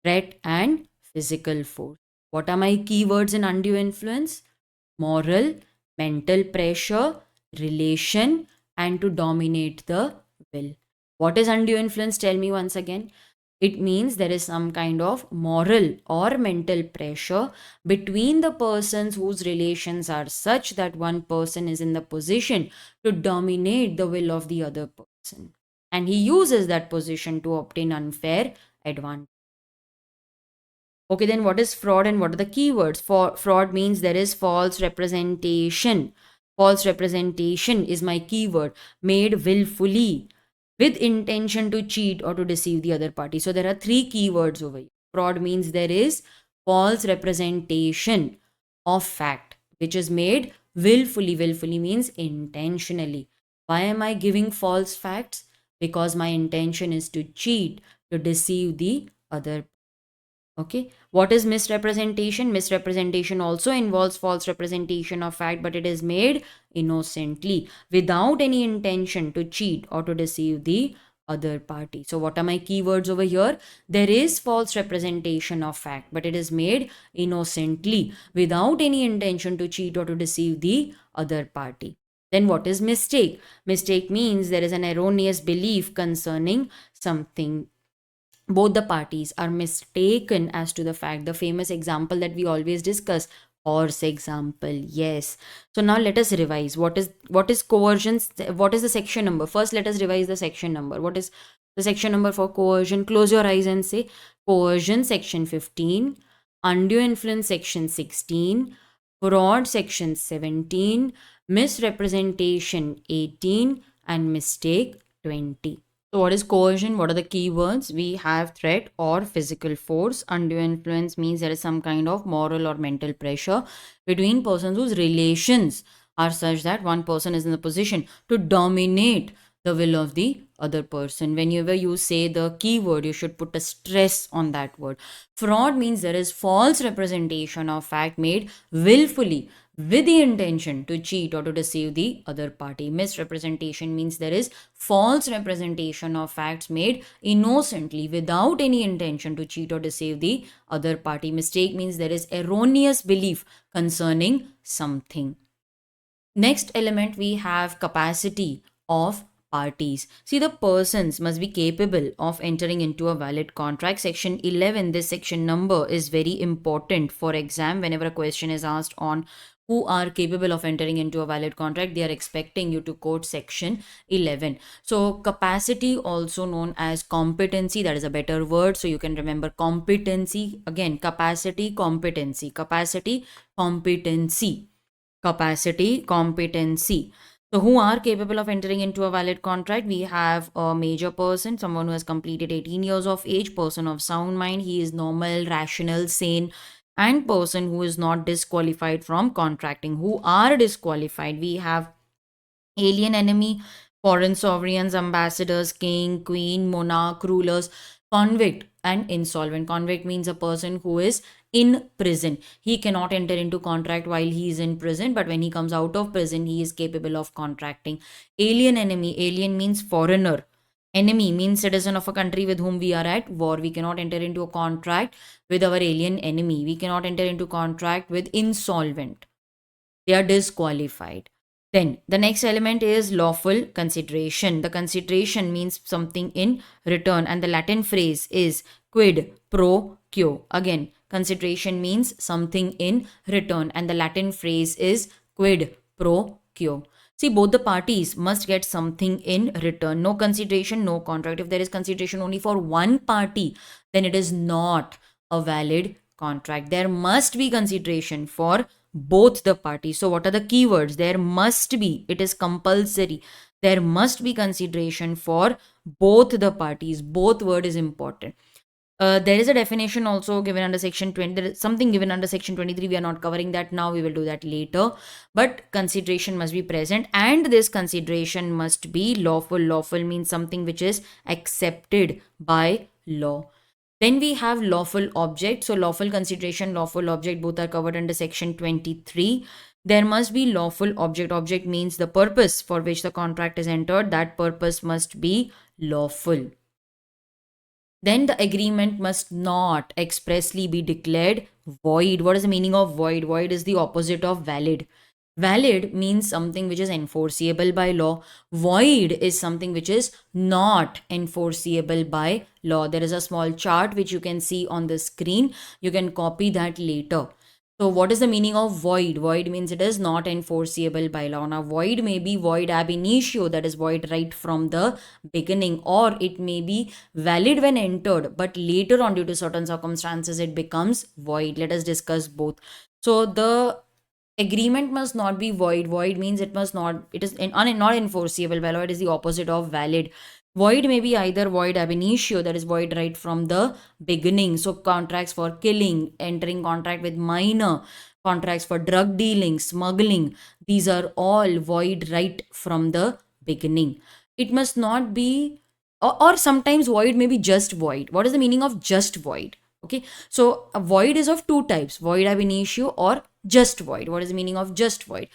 Threat and physical force. What are my keywords in undue influence? Moral, mental pressure, relation, and to dominate the will. What is undue influence? Tell me once again. It means there is some kind of moral or mental pressure between the persons whose relations are such that one person is in the position to dominate the will of the other person. And he uses that position to obtain unfair advantage. Okay, then what is fraud and what are the keywords? For fraud means there is false representation. False representation is my keyword. Made willfully, with intention to cheat or to deceive the other party. So there are three keywords over here. Fraud means there is false representation. of fact, which is made willfully. Willfully means intentionally. Why am I giving false facts? Because my intention is to cheat, to deceive the other. Okay, what is misrepresentation? Misrepresentation also involves false representation of fact, but it is made innocently without any intention to cheat or to deceive the other party. So what are my keywords over here? There is false representation of fact, but it is made innocently without any intention to cheat or to deceive the other party. Then what is mistake? Mistake means there is an erroneous belief concerning something. Both the parties are mistaken as to the fact. The famous example that we always discuss, horse example. Yes. So now let us revise. What is coercion? What is the section number? First, let us revise the section number. What is the section number for coercion? Close your eyes and say coercion section 15, undue influence section 16, fraud section 17, misrepresentation 18, and mistake 20. So, what is coercion? What are the keywords? We have threat or physical force. Undue influence means there is some kind of moral or mental pressure between persons whose relations are such that one person is in the position to dominate the will of the other person. Whenever you say the keyword, you should put a stress on that word. Fraud means there is false representation of fact made willfully with the intention to cheat or to deceive the other party. Misrepresentation means there is false representation of facts made innocently without any intention to cheat or deceive the other party. Mistake means there is erroneous belief concerning something. Next element, we have capacity of parties. See, the persons must be capable of entering into a valid contract. Section 11, this section number is very important for exam. Whenever a question is asked on who are capable of entering into a valid contract, they are expecting you to quote section 11. So capacity, also known as competency, that is a better word, so you can remember competency. Again, capacity, competency, capacity, competency, capacity, competency. So who are capable of entering into a valid contract? We have a major person, someone who has completed 18 years of age, person of sound mind, he is normal, rational, sane, and person who is not disqualified from contracting. Who are disqualified? We have alien enemy, foreign sovereigns, ambassadors, king, queen, monarch, rulers, convict, and insolvent. Convict means a person who is in prison. He cannot enter into contract while he is in prison, but when he comes out of prison, he is capable of contracting. Alien enemy, alien means foreigner. Enemy means citizen of a country with whom we are at war. We cannot enter into a contract with our alien enemy. We cannot enter into contract with insolvent. They are disqualified. Then the next element is lawful consideration. The consideration means something in return, and the Latin phrase is quid pro quo. Again, consideration means something in return, and the Latin phrase is quid pro quo. See, both the parties must get something in return. No consideration, no contract. If there is consideration only for one party, then it is not a valid contract. There must be consideration for both the parties. So, what are the keywords? There must be, it is compulsory. There must be consideration for both the parties. Both word is important. There is a definition also given under section 20. There is something given under section 23. We are not covering that now. We will do that later. But consideration must be present, and this consideration must be lawful. Lawful means something which is accepted by law. Then we have lawful object. So lawful consideration, lawful object, both are covered under section 23. There must be lawful object. Object means the purpose for which the contract is entered. That purpose must be lawful. Then the agreement must not expressly be declared void. What is the meaning of void? Void is the opposite of valid. Valid means something which is enforceable by law. Void is something which is not enforceable by law. There is a small chart which you can see on the screen. You can copy that later. So what is the meaning of void? Void means it is not enforceable by law. Now void may be void ab initio, that is void right from the beginning, or it may be valid when entered, but later on due to certain circumstances it becomes void. Let us discuss both. So the agreement must not be void. Void means it must not, it is not enforceable by law. It is the opposite of valid. Void may be either void ab initio, that is void right from the beginning. So contracts for killing, entering contract with minor, Contracts for drug dealing, smuggling, these are all void right from the beginning. It must not be, or sometimes void may be just void. What is the meaning of just void? Okay, so a void is of two types, void ab initio or just void. What is the meaning of just void?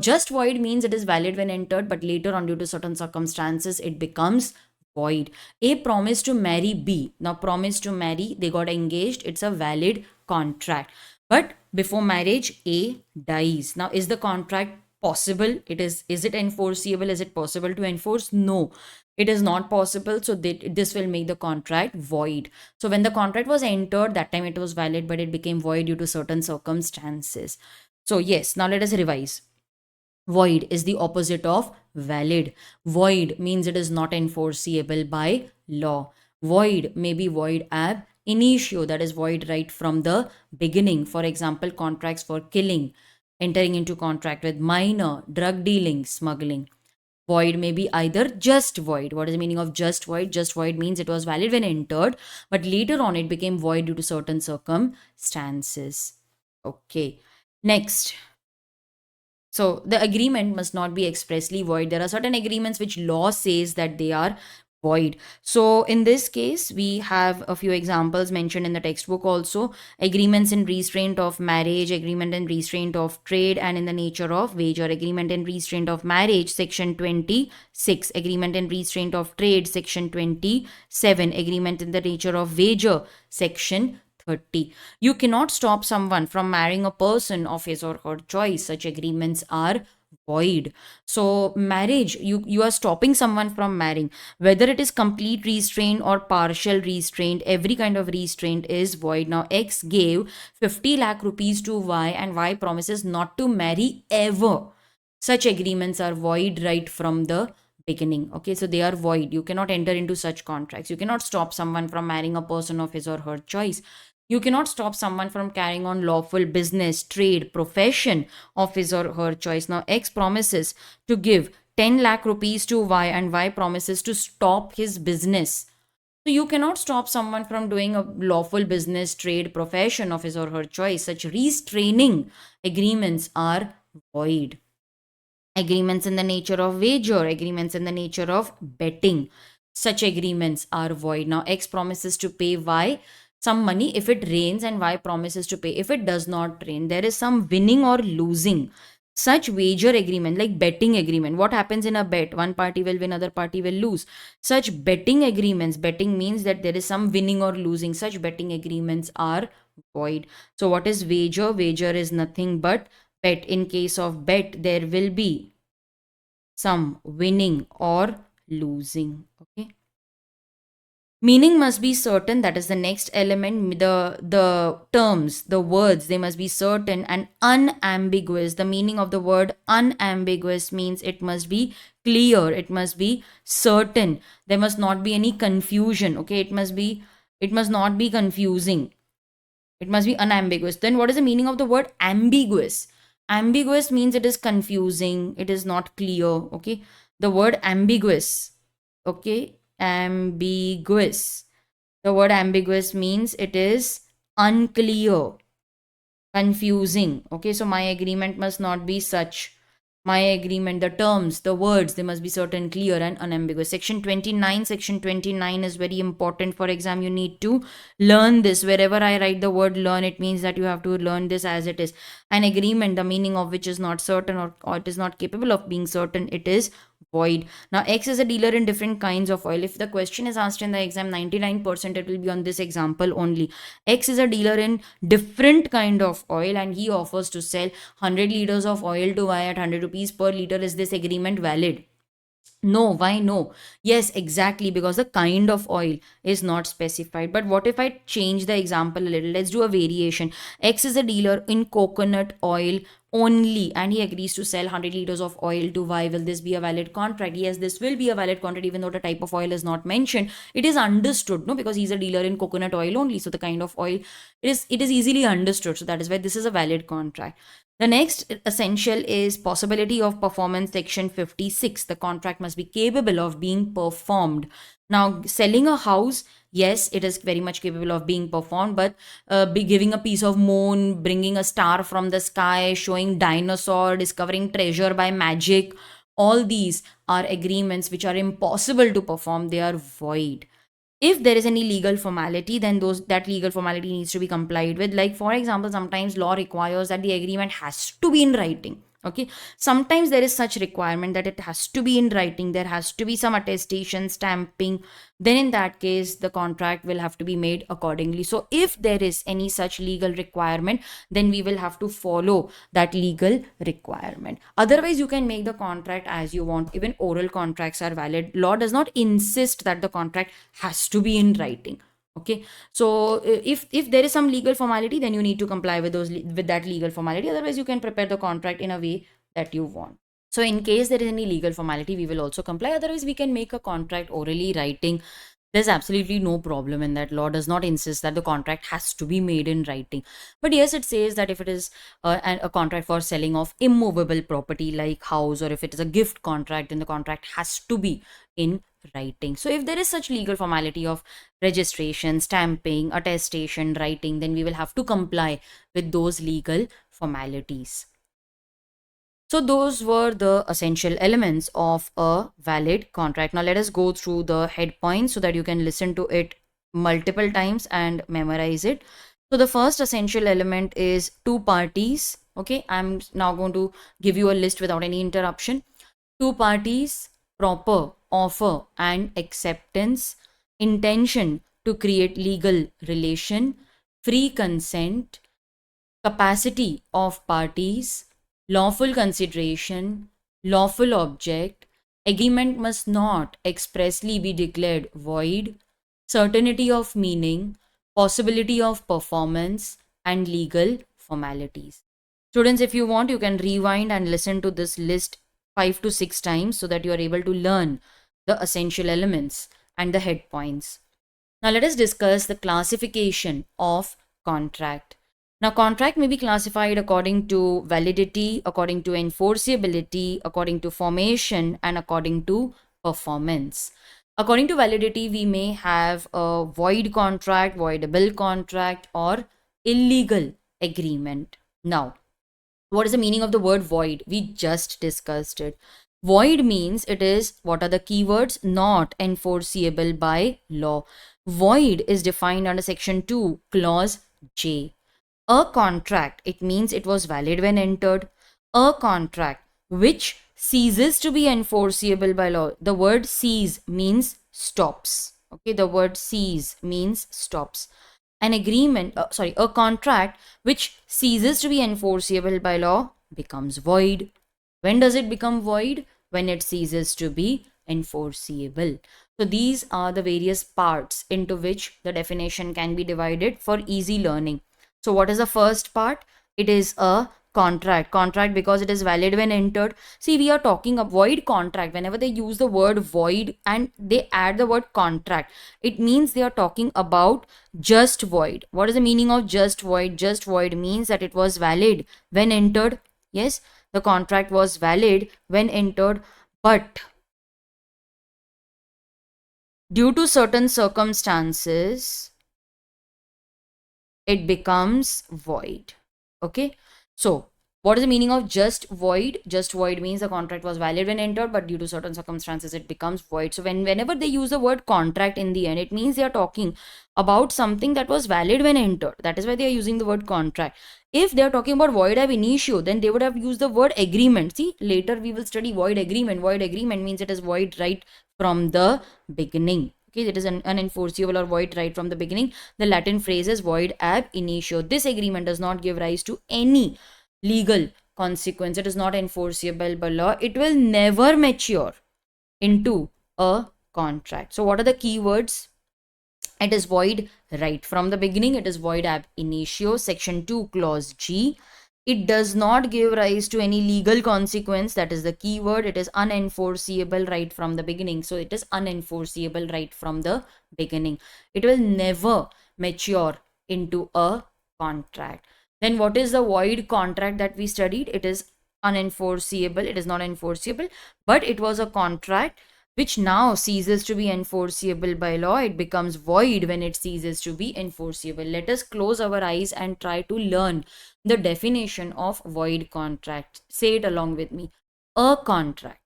Just void means it is valid when entered, but later on, due to certain circumstances, it becomes void. A promised to marry B. Now, promised to marry, they got engaged, it's a valid contract. But before marriage, A dies. Now, is the contract possible? Is it enforceable? Is it possible to enforce? No, it is not possible. So this will make the contract void. So when the contract was entered, that time it was valid, but it became void due to certain circumstances. So yes, now let us revise. Void is the opposite of valid. Void means it is not enforceable by law. Void may be void ab initio, that is void right from the beginning. For example, contracts for killing, entering into contract with minor, drug dealing, smuggling. Void may be either just void. What is the meaning of just void? Just void means it was valid when entered, but later on it became void due to certain circumstances. Okay. Next, so the agreement must not be expressly void. There are certain agreements which law says that they are void. So in this case, we have a few examples mentioned in the textbook also. Agreements in restraint of marriage, agreement in restraint of trade, and in the nature of wager. Agreement in restraint of marriage, section 26. Agreement in restraint of trade, section 27. Agreement in the nature of wager, section 30. You cannot stop someone from marrying a person of his or her choice. Such agreements are void. So marriage, you are stopping someone from marrying, whether it is complete restraint or partial restraint. Every kind of restraint is void. Now X gave 50 lakh rupees to Y, and Y promises not to marry ever. Such agreements are void right from the beginning. Okay, so they are void. You cannot enter into such contracts. You cannot stop someone from marrying a person of his or her choice. You cannot stop someone from carrying on lawful business, trade, profession of his or her choice. Now, X promises to give 10 lakh rupees to Y, and Y promises to stop his business. So you cannot stop someone from doing a lawful business, trade, profession of his or her choice. Such restraining agreements are void. Agreements in the nature of wager, agreements in the nature of betting. Such agreements are void. Now, X promises to pay Y some money if it rains, and Y promises to pay if it does not rain. There is some winning or losing. Such wager agreement, like betting agreement, what happens in a bet? One party will win, other party will lose. Such betting agreements, betting means that there is some winning or losing. Such betting agreements are void. So what is wager? Wager is nothing but bet. In case of bet, there will be some winning or losing. Okay, meaning must be certain, that is the next element. The terms, the words, they must be certain and unambiguous. The meaning of the word unambiguous means it must be clear, it must be certain, there must not be any confusion. Okay, it must not be confusing, it must be unambiguous. Then what is the meaning of the word ambiguous? Ambiguous means it is confusing, it is not clear. Okay, the word ambiguous. Okay, ambiguous. The word ambiguous means it is unclear, confusing. Okay, so my agreement must not be such. My agreement, the terms, the words, they must be certain, clear, and unambiguous. Section 29. Section 29 is very important for exam. You need to learn this. Wherever I write the word learn, it means that you have to learn this as it is. An agreement, the meaning of which is not certain, or it is not capable of being certain, it is void. Now, X is a dealer in different kinds of oil. If the question is asked in the exam, 99% it will be on this example only. X is a dealer in different kind of oil, and he offers to sell 100 liters of oil to Y at 100 rupees per liter. Is this agreement valid? No. Why no? Yes, exactly, because the kind of oil is not specified. But what if I change the example a little? Let's do a variation. X is a dealer in coconut oil only, and he agrees to sell 100 liters of oil to Y. Will this be a valid contract? Yes, this will be a valid contract, even though the type of oil is not mentioned. It is understood, no, because he's a dealer in coconut oil only. So the kind of oil, it is easily understood. So that is why this is a valid contract. The next essential is possibility of performance, section 56. The contract must be capable of being performed. Now, selling a house, yes, it is very much capable of being performed, but be giving a piece of moon, bringing a star from the sky, showing dinosaur, discovering treasure by magic, all these are agreements which are impossible to perform. They are void. If there is any legal formality, then those that legal formality needs to be complied with. Like for example, sometimes law requires that the agreement has to be in writing. Okay, sometimes there is such requirement that it has to be in writing, there has to be some attestation, stamping. Then in that case the contract will have to be made accordingly. So if there is any such legal requirement, then we will have to follow that legal requirement. Otherwise you can make the contract as you want. Even oral contracts are valid. Law does not insist that the contract has to be in writing. Okay, so if there is some legal formality, then you need to comply with with that legal formality. Otherwise you can prepare the contract in a way that you want. So in case there is any legal formality, we will also comply. Otherwise we can make a contract orally, writing. There's absolutely no problem in that. Law does not insist that the contract has to be made in writing. But yes, it says that if it is a contract for selling of immovable property like house, or if it is a gift contract, then the contract has to be in writing. So if there is such legal formality of registration, stamping, attestation, writing, then we will have to comply with those legal formalities. So those were the essential elements of a valid contract. Now let us go through the head points so that you can listen to it multiple times and memorize it. So the first essential element is two parties. Okay, I'm now going to give you a list without any interruption. Two parties, proper offer and acceptance, intention to create legal relation, free consent, capacity of parties, lawful consideration, lawful object, agreement must not expressly be declared void, certainty of meaning, possibility of performance, and legal formalities. Students, if you want, you can rewind and listen to this list 5 to 6 times so that you are able to learn the essential elements and the head points. Now, let us discuss the classification of contract. Now, contract may be classified according to validity, according to enforceability, according to formation, and according to performance. According to validity, we may have a void contract, voidable contract, or illegal agreement. Now, what is the meaning of the word void? We just discussed it. Void means it is, what are the keywords? Not enforceable by law. Void is defined under section 2, clause J. A contract, it means it was valid when entered. A contract which ceases to be enforceable by law. The word cease means stops. Okay, the word cease means stops. An agreement, a contract which ceases to be enforceable by law becomes void. When does it become void? When it ceases to be enforceable. So these are the various parts into which the definition can be divided for easy learning. So what is the first part? It is a contract. Contract because it is valid when entered. See, we are talking a void contract. Whenever they use the word void and they add the word contract, it means they are talking about just void. What is the meaning of just void? Just void means that it was valid when entered. Yes, the contract was valid when entered, but due to certain circumstances, it becomes void. Okay, so what is the meaning of just void? Just void means the contract was valid when entered, but due to certain circumstances it becomes void. So whenever they use the word contract in the end, it means they are talking about something that was valid when entered. That is why they are using the word contract. If they are talking about void ab initio, then they would have used the word agreement. See, later we will study void agreement. Void agreement means it is void right from the beginning. Okay, it is an unenforceable or void right from the beginning. The Latin phrase is void ab initio. This agreement does not give rise to any legal consequence. It is not enforceable by law. It will never mature into a contract. So what are the keywords? It is void right from the beginning. It is void ab initio, section 2, clause G. It does not give rise to any legal consequence. That is the key word. It is unenforceable right from the beginning. So it is unenforceable right from the beginning. It will never mature into a contract. Then what is the void contract that we studied? It is unenforceable. It is not enforceable, but it was a contract which now ceases to be enforceable by law. It becomes void when it ceases to be enforceable. Let us close our eyes and try to learn the definition of void contract. Say it along with me. A contract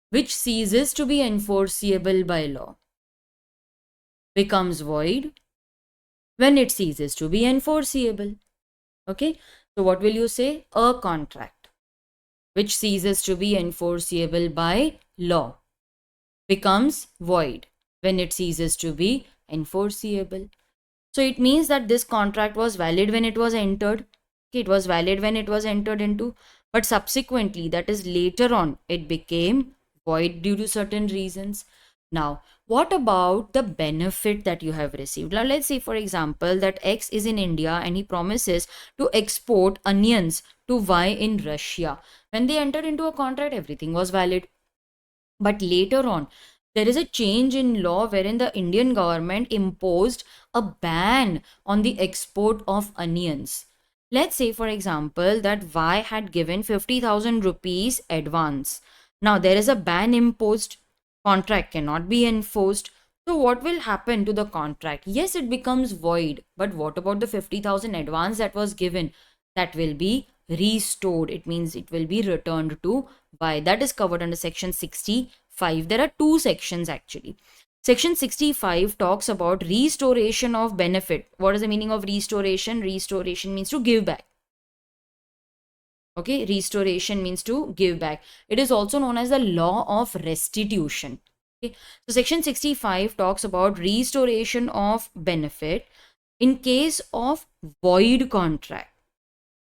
which ceases to be enforceable by law becomes void when it ceases to be enforceable. Okay, so what will you say? A contract which ceases to be enforceable by law becomes void when it ceases to be enforceable. So it means that this contract was valid when it was entered. Okay, it was valid when it was entered into, but subsequently, that is later on, it became void due to certain reasons. Now, what about the benefit that you have received? Now, let's say, for example, that X is in India and he promises to export onions to Y in Russia. When they entered into a contract, everything was valid. But later on, there is a change in law wherein the Indian government imposed a ban on the export of onions. Let's say, for example, that Y had given 50,000 rupees advance. Now, there is a ban imposed, contract cannot be enforced. So, what will happen to the contract? Yes, it becomes void, but what about the 50,000 advance that was given? That will be restored. It means it will be returned to Y. That is covered under section 65. There are two sections actually. Section 65 talks about restoration of benefit. What is the meaning of restoration? Restoration means to give back. Okay, restoration means to give back. It is also known as the law of restitution. Okay, so section 65 talks about restoration of benefit in case of void contract.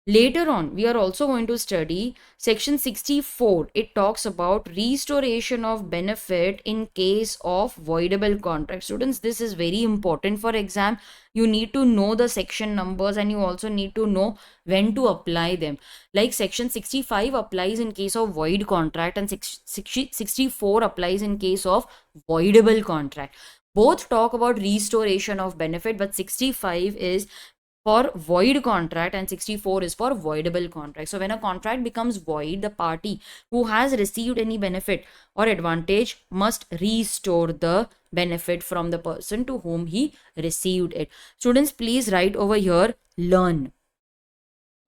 Later on, we are also going to study section 64. It talks about restoration of benefit in case of voidable contract. Students, this is very important for exam. You need to know the section numbers and you also need to know when to apply them. Like section 65 applies in case of void contract and 64 applies in case of voidable contract. Both talk about restoration of benefit, but 65 is for void contract and 64 is for voidable contract. So when a contract becomes void, the party who has received any benefit or advantage must restore the benefit from the person to whom he received it. Students, please write over here, learn.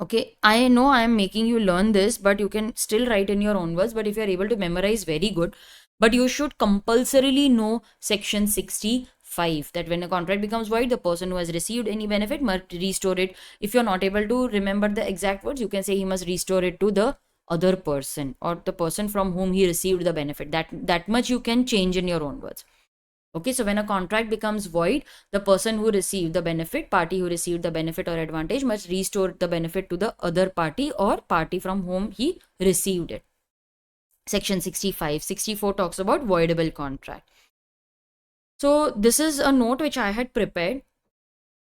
Okay, I know I am making you learn this, but you can still write in your own words. But if you are able to memorize, very good. But you should compulsorily know section 65, that when a contract becomes void, the person who has received any benefit must restore it. If you're not able to remember the exact words, you can say he must restore it to the other person or the person from whom he received the benefit. That much you can change in your own words. Okay, so when a contract becomes void, the person who received the benefit, party who received the benefit or advantage, must restore the benefit to the other party or party from whom he received it. Section 65. 64 talks about voidable contract. So this is a note which I had prepared.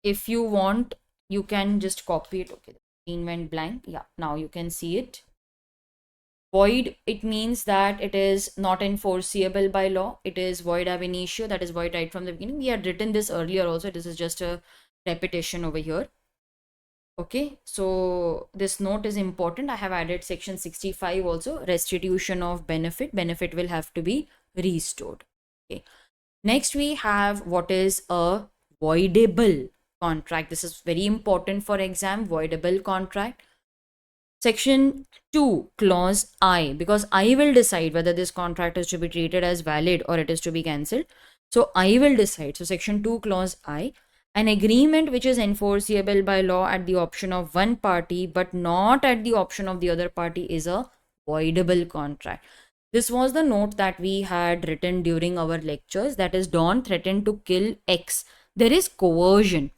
If you want, you can just copy it. Okay, the screen went blank. Yeah, now you can see it. Void, it means that it is not enforceable by law. It is void ab initio, that is void right from the beginning. We had written this earlier also. This is just a repetition over here. Okay, so this note is important. I have added section 65 also, restitution of benefit. Benefit will have to be restored. Okay. Next, we have what is a voidable contract. This is very important for exam, voidable contract. Section 2, clause I, because I will decide whether this contract is to be treated as valid or it is to be cancelled. So I will decide. So section 2, clause I, an agreement which is enforceable by law at the option of one party but not at the option of the other party is a voidable contract. This was the note that we had written during our lectures, that is, Don threatened to kill X. There is coercion.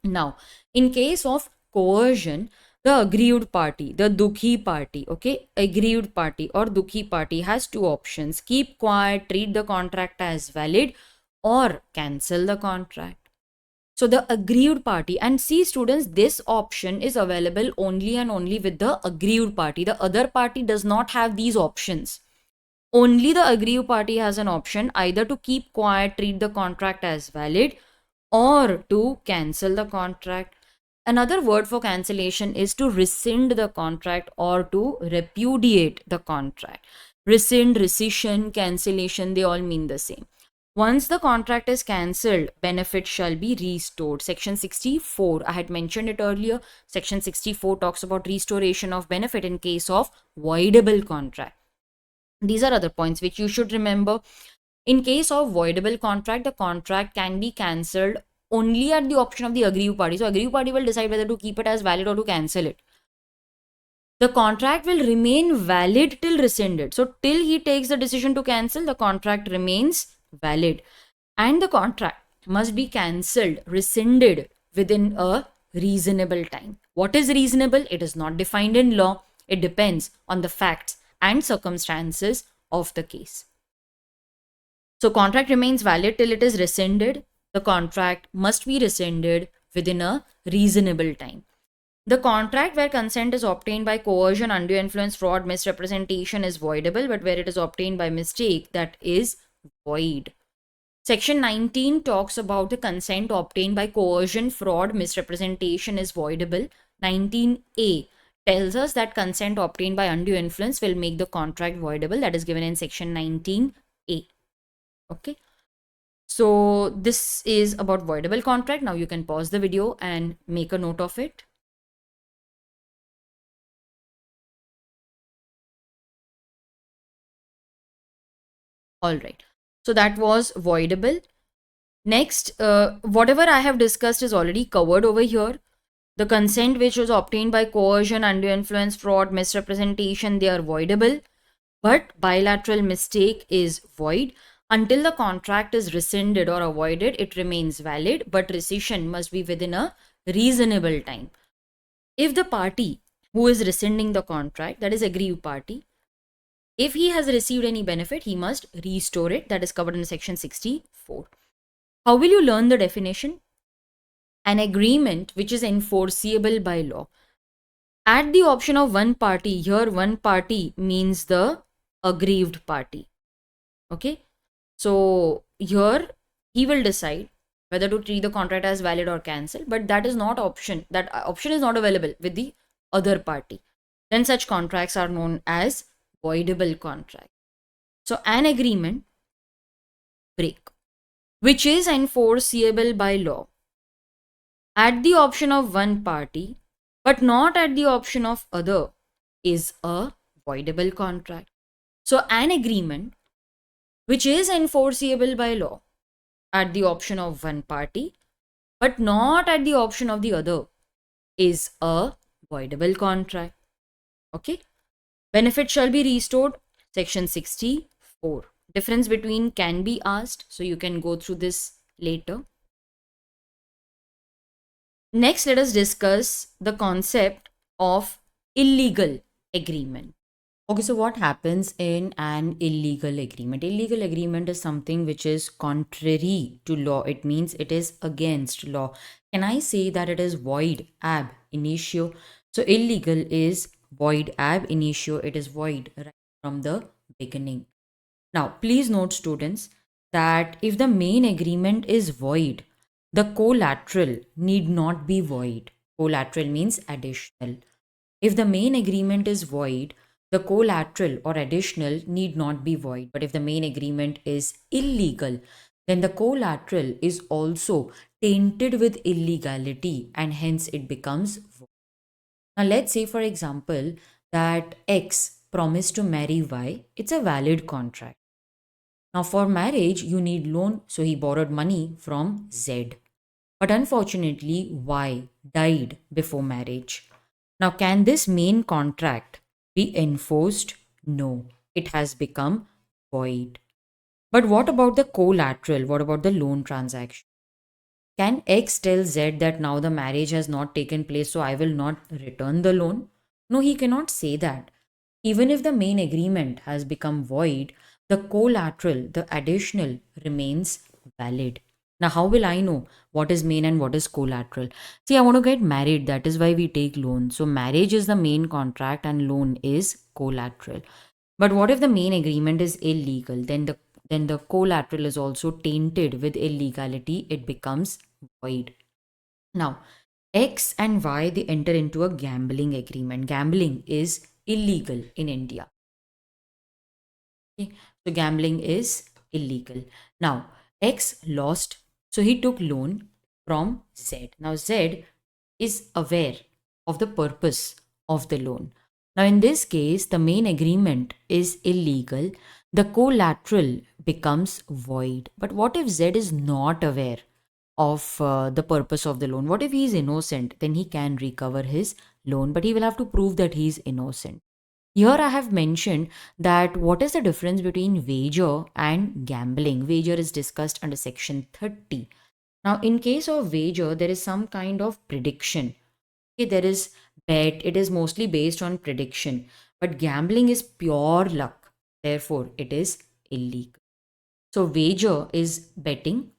Now, in case of coercion, the aggrieved party, the dukhi party, okay, aggrieved party or dukhi party has two options: keep quiet, treat the contract as valid, or cancel the contract. So the aggrieved party, and see students, this option is available only and only with the aggrieved party. The other party does not have these options. Only the aggrieved party has an option either to keep quiet, treat the contract as valid, or to cancel the contract. Another word for cancellation is to rescind the contract or to repudiate the contract. Rescind, rescission, cancellation, they all mean the same. Once the contract is cancelled, benefit shall be restored. Section 64, I had mentioned it earlier. Section 64 talks about restoration of benefit in case of voidable contract. These are other points which you should remember. In case of voidable contract, the contract can be cancelled only at the option of the aggrieved party. So aggrieved party will decide whether to keep it as valid or to cancel it. The contract will remain valid till rescinded. So till he takes the decision to cancel, the contract remains valid. And the contract must be cancelled, rescinded within a reasonable time. What is reasonable? It is not defined in law. It depends on the facts and circumstances of the case. So contract remains valid till it is rescinded. The contract must be rescinded within a reasonable time. The contract where consent is obtained by coercion, undue influence, fraud, misrepresentation is voidable, but where it is obtained by mistake, that is void. Section 19 talks about the consent obtained by coercion, fraud, misrepresentation is voidable. 19A tells us that consent obtained by undue influence will make the contract voidable. That is given in section 19A. Okay. So this is about voidable contract. Now you can pause the video and make a note of it. All right. So that was voidable. Next, whatever I have discussed is already covered over here. The consent which was obtained by coercion, undue influence, fraud, misrepresentation, they are voidable. But bilateral mistake is void. Until the contract is rescinded or avoided, it remains valid, but rescission must be within a reasonable time. If the party who is rescinding the contract, that is aggrieved party, if he has received any benefit, he must restore it. That is covered in section 64. How will you learn the definition? An agreement which is enforceable by law. At the option of one party, here one party means the aggrieved party. Okay. So here he will decide whether to treat the contract as valid or cancel, but that is not option. That option is not available with the other party. Then such contracts are known as voidable contract. So an agreement break which is enforceable by law at the option of one party but not at the option of other is a voidable contract. So an agreement which is enforceable by law at the option of one party but not at the option of the other is a voidable contract. Okay. Benefit shall be restored. Section 64. Difference between can be asked. So you can go through this later. Next, let us discuss the concept of illegal agreement. Okay, so what happens in an illegal agreement? Illegal agreement is something which is contrary to law. It means it is against law. Can I say that it is void ab initio? So illegal is void ab initio. It is void right from the beginning. Now, please note, students, that if the main agreement is void, the collateral need not be void. Collateral means additional. If the main agreement is void, the collateral or additional need not be void. But if the main agreement is illegal, then the collateral is also tainted with illegality and hence it becomes void. Now, let's say, for example, that X promised to marry Y. It's a valid contract. Now, for marriage, you need loan, so he borrowed money from Z. But unfortunately, Y died before marriage. Now, can this main contract be enforced? No, it has become void. But what about the collateral? What about the loan transaction? Can X tell Z that now the marriage has not taken place, so I will not return the loan? No, he cannot say that. Even if the main agreement has become void, the collateral, the additional, remains valid. Now, how will I know what is main and what is collateral? See, I want to get married. That is why we take loan. So, marriage is the main contract and loan is collateral. But what if the main agreement is illegal? Then the collateral is also tainted with illegality. It becomes void. Now, X and Y, they enter into a gambling agreement. Gambling is illegal in India. Okay. So gambling is illegal. Now, X lost, so he took loan from Z. Now, Z is aware of the purpose of the loan. Now, in this case, the main agreement is illegal. The collateral becomes void. But what if Z is not aware of the purpose of the loan? What if he is innocent? Then he can recover his loan, but he will have to prove that he is innocent. Here I have mentioned that what is the difference between wager and gambling. Wager is discussed under section 30. Now, in case of wager, there is some kind of prediction. Okay, there is bet, it is mostly based on prediction, but gambling is pure luck. Therefore, it is illegal. So, wager is betting.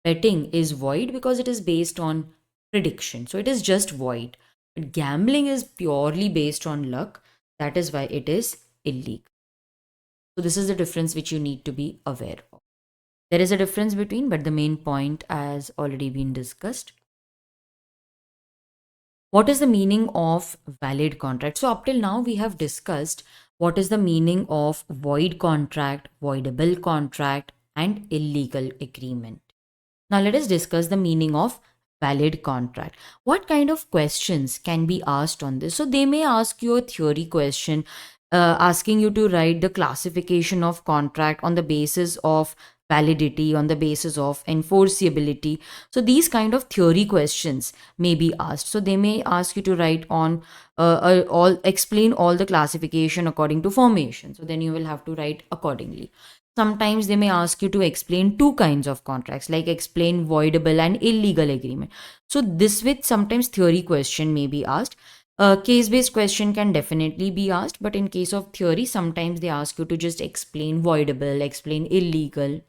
Betting is void because it is based on prediction. So, it is just void. But gambling is purely based on luck. That is why it is illegal. So, this is the difference which you need to be aware of. There is a difference between, but the main point has already been discussed. What is the meaning of valid contract? So, up till now, we have discussed what is the meaning of void contract, voidable contract, and illegal agreement. Now, let us discuss the meaning of valid contract. What kind of questions can be asked on this? So, they may ask you a theory question, asking you to write the classification of contract on the basis of validity, on the basis of enforceability. So, these kind of theory questions may be asked. So, they may ask you to write on explain all the classification according to formation. So, then you will have to write accordingly. Sometimes they may ask you to explain two kinds of contracts, like explain voidable and illegal agreement. So this with sometimes theory question may be asked. A case-based question can definitely be asked, but in case of theory, sometimes they ask you to just explain voidable, explain illegal,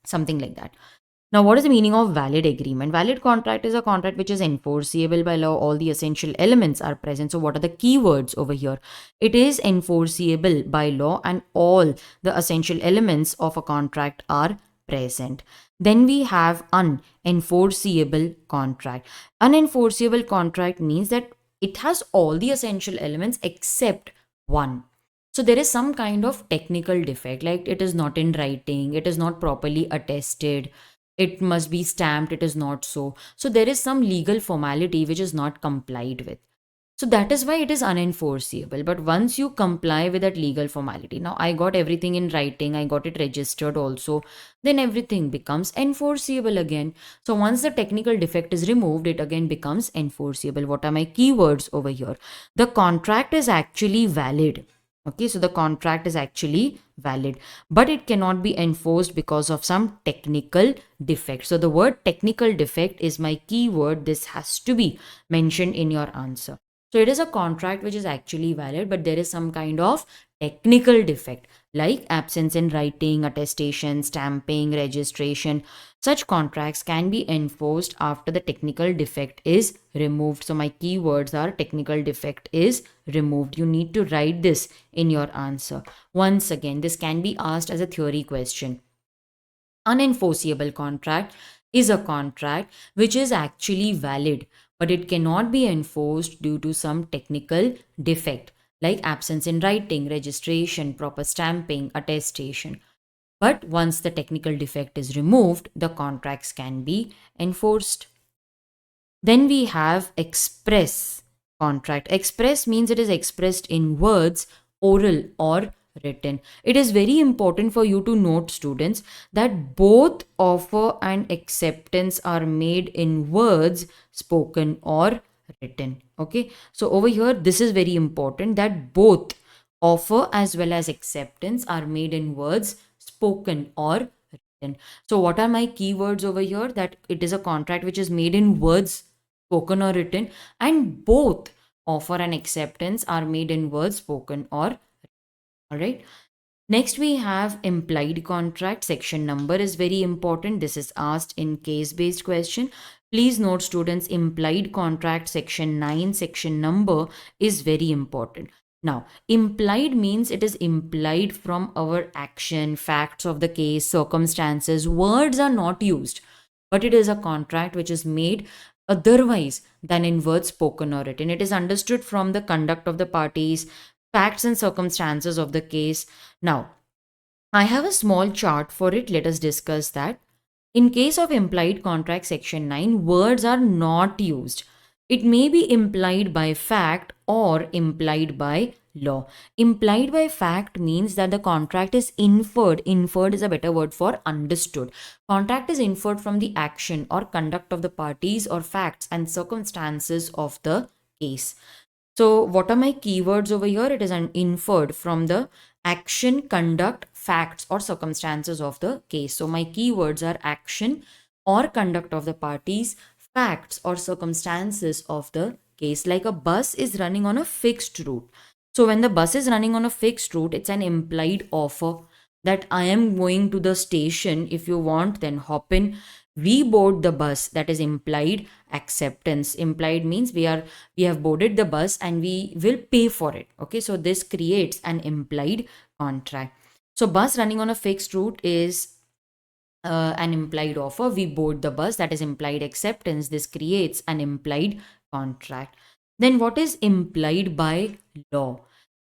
something like that. Now, what is the meaning of valid agreement? Valid contract is a contract which is enforceable by law. All the essential elements are present. So, what are the keywords over here? It is enforceable by law and all the essential elements of a contract are present. Then we have unenforceable contract. Unenforceable contract means that it has all the essential elements except one. So there is some kind of technical defect, like it is not in writing, it is not properly attested, it must be stamped, it is not so. So there is some legal formality which is not complied with. So that is why it is unenforceable. But once you comply with that legal formality, now I got everything in writing, I got it registered also, then everything becomes enforceable again. So once the technical defect is removed, it again becomes enforceable. What are my keywords over here? The contract is actually valid. Okay, so the contract is actually valid, but it cannot be enforced because of some technical defect. So the word technical defect is my keyword. This has to be mentioned in your answer. So it is a contract which is actually valid, but there is some kind of technical defect like absence in writing, attestation, stamping, registration. Such contracts can be enforced after the technical defect is removed. So my keywords are technical defect is removed. You need to write this in your answer. Once again, this can be asked as a theory question. Unenforceable contract is a contract which is actually valid, but it cannot be enforced due to some technical defect like absence in writing, registration, proper stamping, attestation. But once the technical defect is removed, the contracts can be enforced. Then we have express contract. Express means it is expressed in words, oral or written. It is very important for you to note, students, that both offer and acceptance are made in words, spoken or written. Okay, so over here, this is very important that both offer as well as acceptance are made in words, spoken or written. So what are my keywords over here? That it is a contract which is made in words, spoken or written, and both offer and acceptance are made in words, spoken or written. All right. Next, we have implied contract. Section number is very important. This is asked in case-based question. Please note, students, implied contract section 9, section number is very important. Now, implied means it is implied from our action, facts of the case, circumstances. Words are not used, but it is a contract which is made otherwise than in words spoken or written. It is understood from the conduct of the parties, facts and circumstances of the case. Now, I have a small chart for it. Let us discuss that. In case of implied contract section 9, words are not used. It may be implied by fact or implied by law. Implied by fact means that the contract is inferred. Inferred is a better word for understood. Contract is inferred from the action or conduct of the parties or facts and circumstances of the case. So, what are my keywords over here? It is an inferred from the action, conduct, facts, or circumstances of the case. So, my keywords are action or conduct of the parties, facts, or circumstances of the case. Like a bus is running on a fixed route. So, when the bus is running on a fixed route, it's an implied offer that I am going to the station. If you want, then hop in. We board the bus. That is implied acceptance. Implied means we have boarded the bus and we will pay for it. Okay, so this creates an implied contract. So bus running on a fixed route is an implied offer. We board the bus, that is implied acceptance. This creates an implied contract. Then what is implied by law?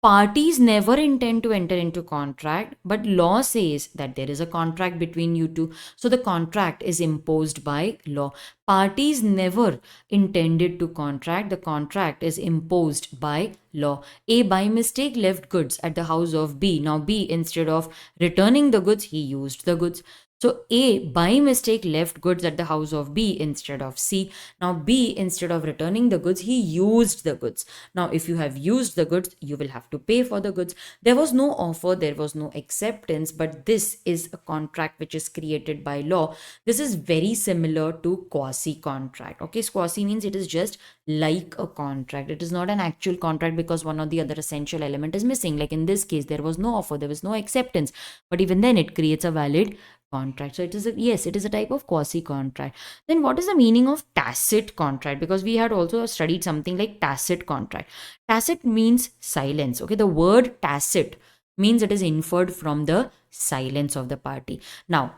Parties never intend to enter into contract, but law says that there is a contract between you two. So the contract is imposed by law. Parties never intended to contract. The contract is imposed by law. A by mistake left goods at the house of B. Now B, instead of returning the goods, he used the goods. So A by mistake left goods at the house of B instead of C. Now B, instead of returning the goods, he used the goods. Now if you have used the goods, you will have to pay for the goods. There was no offer, there was no acceptance, but this is a contract which is created by law. This is very similar to quasi contract. Okay, so quasi means it is just like a contract. It is not an actual contract because one or the other essential element is missing. Like in this case, there was no offer, there was no acceptance, but even then it creates a valid contract. So it is it is a type of quasi contract. Then what is the meaning of tacit contract? Because we had also studied something like tacit contract. Tacit means silence. Okay, the word tacit means it is inferred from the silence of the party. Now,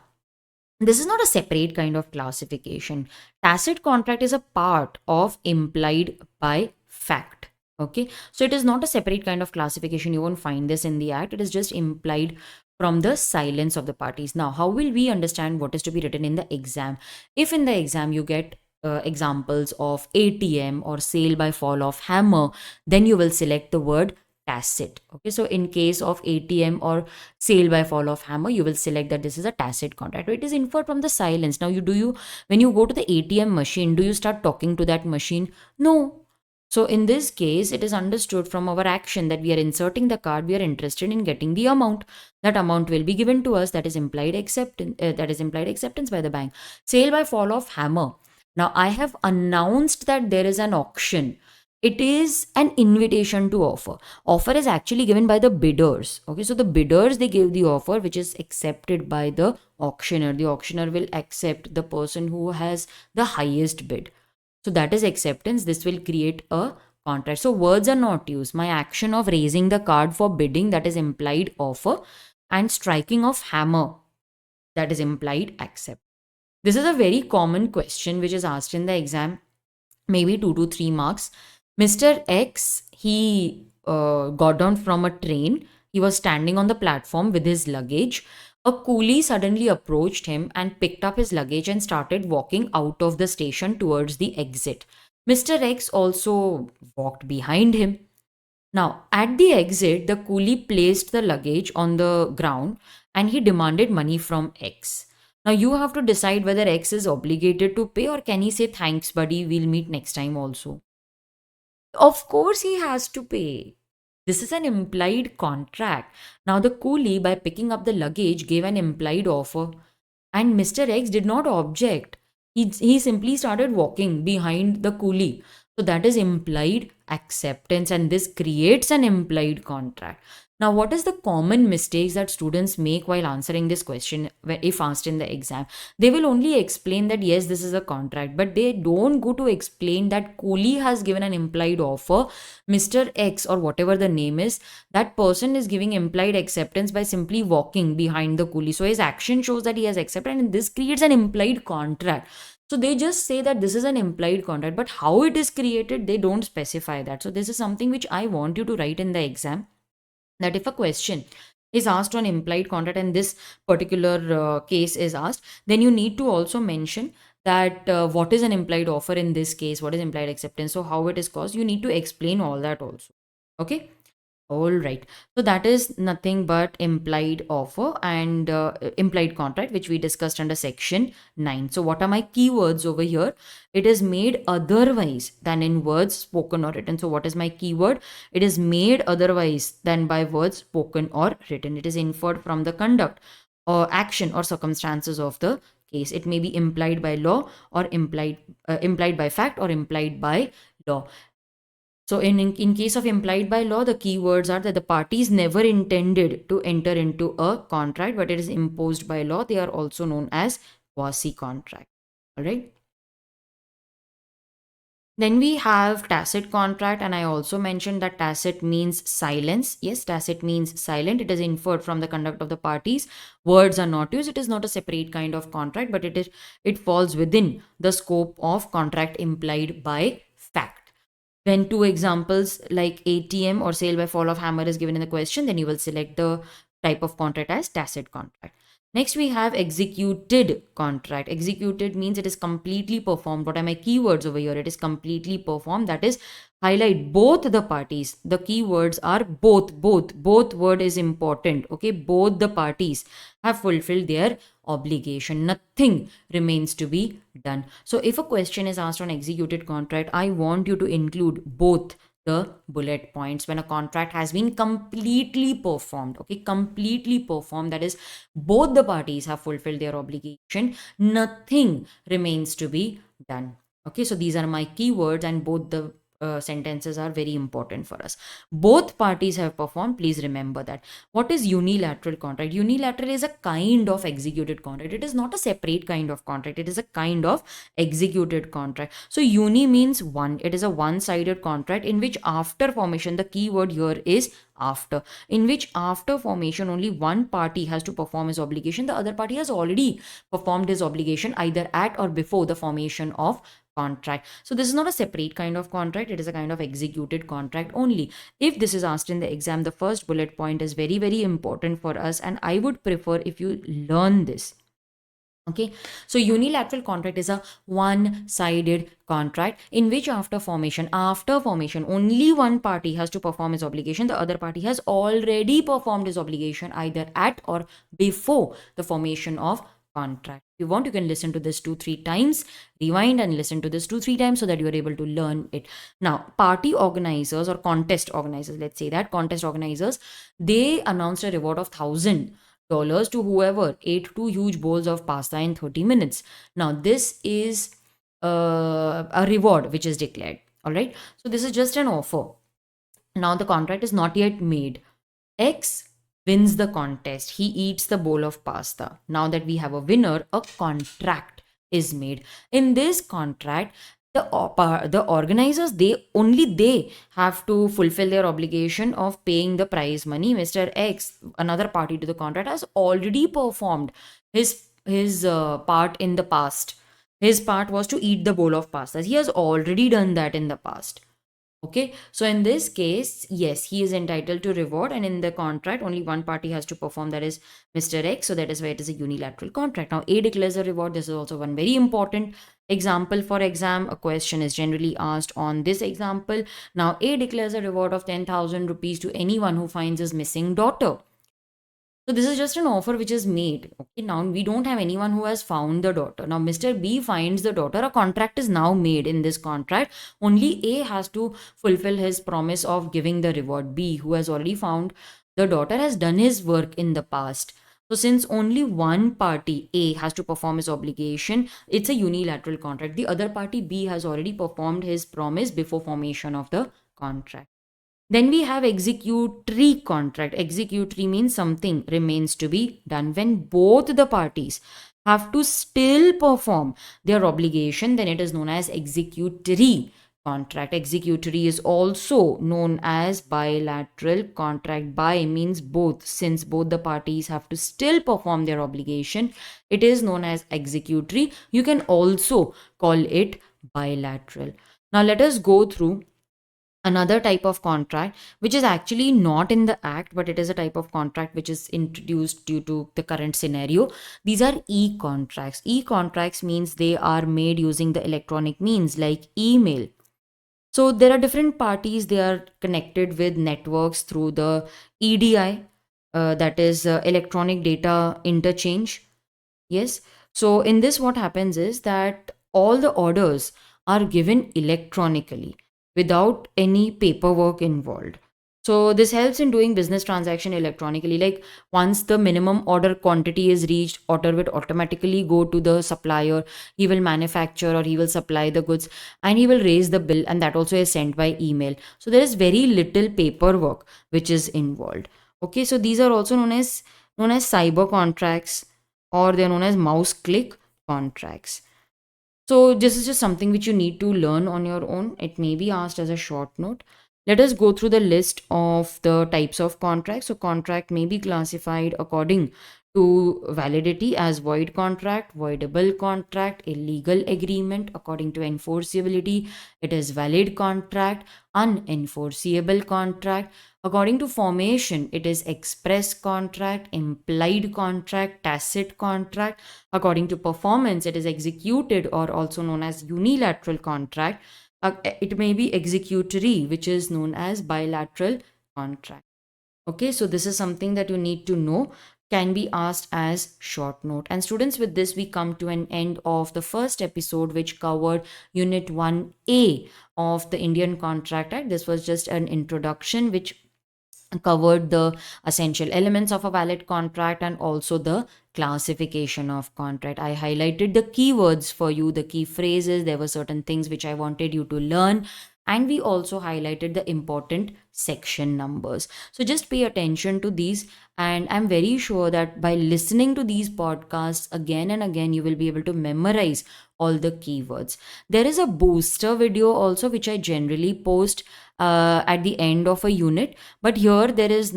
this is not a separate kind of classification. Tacit contract is a part of implied by fact. Okay, so it is not a separate kind of classification. You won't find this in the act. It is just implied from the silence of the parties. Now, how will we understand what is to be written in the exam? If in the exam you get examples of ATM or sale by fall of hammer, then you will select the word tacit. Okay, so in case of ATM or sale by fall of hammer, you will select that this is a tacit contract. It is inferred from the silence. Now, when you go to the ATM machine, do you start talking to that machine? No. So in this case, it is understood from our action that we are inserting the card, we are interested in getting the amount. That amount will be given to us. That is implied acceptance. That is implied acceptance by the bank. Sale by fall of hammer. Now I have announced that there is an auction. It is an invitation to offer. Offer is actually given by the bidders. Okay, so the bidders, they give the offer which is accepted by the auctioneer. The auctioneer will accept the person who has the highest bid. So that is acceptance. This will create a contract. So words are not used. My action of raising the card for bidding, that is implied offer, and striking of hammer, that is implied accept. This is a very common question which is asked in the exam, maybe 2 to 3 marks. Mr. X, he got down from a train. He was standing on the platform with his luggage. A coolie suddenly approached him and picked up his luggage and started walking out of the station towards the exit. Mr. X also walked behind him. Now, at the exit, the coolie placed the luggage on the ground and he demanded money from X. Now, you have to decide whether X is obligated to pay or can he say, thanks, buddy, we'll meet next time also. Of course, he has to pay. This is an implied contract. Now, the coolie, by picking up the luggage, gave an implied offer, and Mr. X did not object. He simply started walking behind the coolie. So, that is implied acceptance, and this creates an implied contract. Now, what is the common mistakes that students make while answering this question if asked in the exam? They will only explain that yes, this is a contract, but they don't go to explain that coolie has given an implied offer. Mr. X or whatever the name is, that person is giving implied acceptance by simply walking behind the coolie. So his action shows that he has accepted, and this creates an implied contract. So they just say that this is an implied contract, but how it is created, they don't specify that. So this is something which I want you to write in the exam, that if a question is asked on implied contract and this particular case is asked, then you need to also mention that what is an implied offer in this case, what is implied acceptance, so how it is caused, you need to explain all that also. Okay. All right. So that is nothing but implied offer and implied contract, which we discussed under section 9. So what are my keywords over here? It is made otherwise than in words spoken or written. So what is my keyword? It is made otherwise than by words spoken or written. It is inferred from the conduct or action or circumstances of the case. It may be implied by law or implied by fact or implied by law. So in case of implied by law, the keywords are that the parties never intended to enter into a contract, but it is imposed by law. They are also known as quasi-contract. All right. Then we have tacit contract, and I also mentioned that tacit means silence. Yes, tacit means silent. It is inferred from the conduct of the parties. Words are not used. It is not a separate kind of contract, but it falls within the scope of contract implied by fact. When two examples like ATM or sale by fall of hammer is given in the question, then you will select the type of contract as tacit contract. Next, we have executed contract. Executed means it is completely performed. What are my keywords over here? It is completely performed. That is, highlight both the parties. The keywords are both. Both word is important. Okay, both the parties have fulfilled their obligation. Nothing remains to be done. So if a question is asked on executed contract, I want you to include both the bullet points. When a contract has been completely performed, okay, completely performed, that is, both the parties have fulfilled their obligation, nothing remains to be done. Okay, so these are my keywords, and both the sentences are very important for us. Both parties have performed. Please remember that. What is unilateral contract? Unilateral is a kind of executed contract. It is not a separate kind of contract. It is a kind of executed contract. So uni means one. It is a one-sided contract in which after formation, the keyword here is after, in which after formation only one party has to perform his obligation. The other party has already performed his obligation either at or before the formation of contract. So this is not a separate kind of contract. It is a kind of executed contract only. If this is asked in the exam, the first bullet point is very, very important for us, and I would prefer if you learn this. Okay, so unilateral contract is a one-sided contract in which after formation, only one party has to perform his obligation. The other party has already performed his obligation either at or before the formation of contract. If you want, you can listen to this 2-3 times, rewind and listen to this 2-3 times so that you are able to learn it. Now, party organizers or contest organizers, let's say that contest organizers, they announced a reward of $1,000 to whoever ate 2 huge bowls of pasta in 30 minutes. Now, this is a reward which is declared. All right. So this is just an offer. Now the contract is not yet made. X wins the contest. He eats the bowl of pasta. Now that we have a winner, a contract is made. In this contract, the organizers, they have to fulfill their obligation of paying the prize money. Mr. X, another party to the contract, has already performed his part in the past. His part was to eat the bowl of pasta. He has already done that in the past. Okay, so in this case, yes, he is entitled to reward, and in the contract, only one party has to perform, that is Mr. X. So that is why it is a unilateral contract. Now, A declares a reward. This is also one very important example for exam. A question is generally asked on this example. Now, A declares a reward of 10,000 rupees to anyone who finds his missing daughter. So this is just an offer which is made. Okay, now we don't have anyone who has found the daughter. Now Mr. B finds the daughter. A contract is now made. In this contract, only A has to fulfill his promise of giving the reward. B, who has already found the daughter, has done his work in the past. So since only one party, A, has to perform his obligation, it's a unilateral contract. The other party, B, has already performed his promise before formation of the contract. Then we have executory contract. Executory means something remains to be done. When both the parties have to still perform their obligation, then it is known as executory contract. Executory is also known as bilateral contract. Bi means both. Since both the parties have to still perform their obligation, it is known as executory. You can also call it bilateral. Now let us go through another type of contract which is actually not in the act, but it is a type of contract which is introduced due to the current scenario. These are e-contracts. E-contracts means they are made using the electronic means like email. So there are different parties, they are connected with networks through the EDI, that is electronic data interchange. Yes. So in this, what happens is that all the orders are given electronically without any paperwork involved. So this helps in doing business transaction electronically. Like once the minimum order quantity is reached, order will automatically go to the supplier. He will manufacture or he will supply the goods and he will raise the bill, and that also is sent by email. So there is very little paperwork which is involved. Okay, so these are also known as cyber contracts, or they're known as mouse click contracts. So this is just something which you need to learn on your own. It may be asked as a short note. Let us go through the list of the types of contracts. So contract may be classified according to validity as void contract, voidable contract, illegal agreement. According to enforceability, it is valid contract, unenforceable contract. According to formation, it is express contract, implied contract, tacit contract. According to performance, it is executed or also known as unilateral contract. It may be executory, which is known as bilateral contract. Okay, so this is something that you need to know, can be asked as short note. And students, with this, we come to an end of the first episode, which covered Unit 1A of the Indian Contract Act. This was just an introduction which covered the essential elements of a valid contract and also the classification of contract. I highlighted the keywords for you, the key phrases. There were certain things which I wanted you to learn, and we also highlighted the important section numbers. So just pay attention to these, and I'm very sure that by listening to these podcasts again and again, you will be able to memorize all the keywords. There is a booster video also which I generally post at the end of a unit, but here there is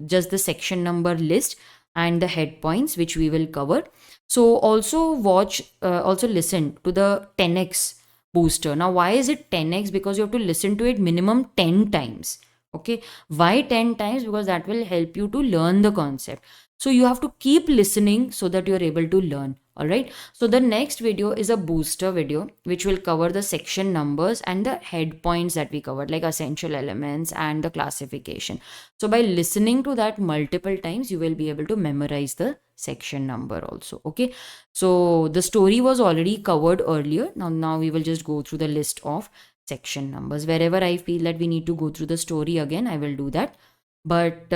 just the section number list and the head points which we will cover. So also listen to the 10x booster. Now why is it 10x? Because you have to listen to it minimum 10 times. Okay, why 10 times? Because that will help you to learn the concept. So you have to keep listening so that you are able to learn. All right, so the next video is a booster video which will cover the section numbers and the head points that we covered, like essential elements and the classification. So by listening to that multiple times, you will be able to memorize the section number also. Okay, so the story was already covered earlier. Now we will just go through the list of section numbers. Wherever I feel that we need to go through the story again, I will do that. But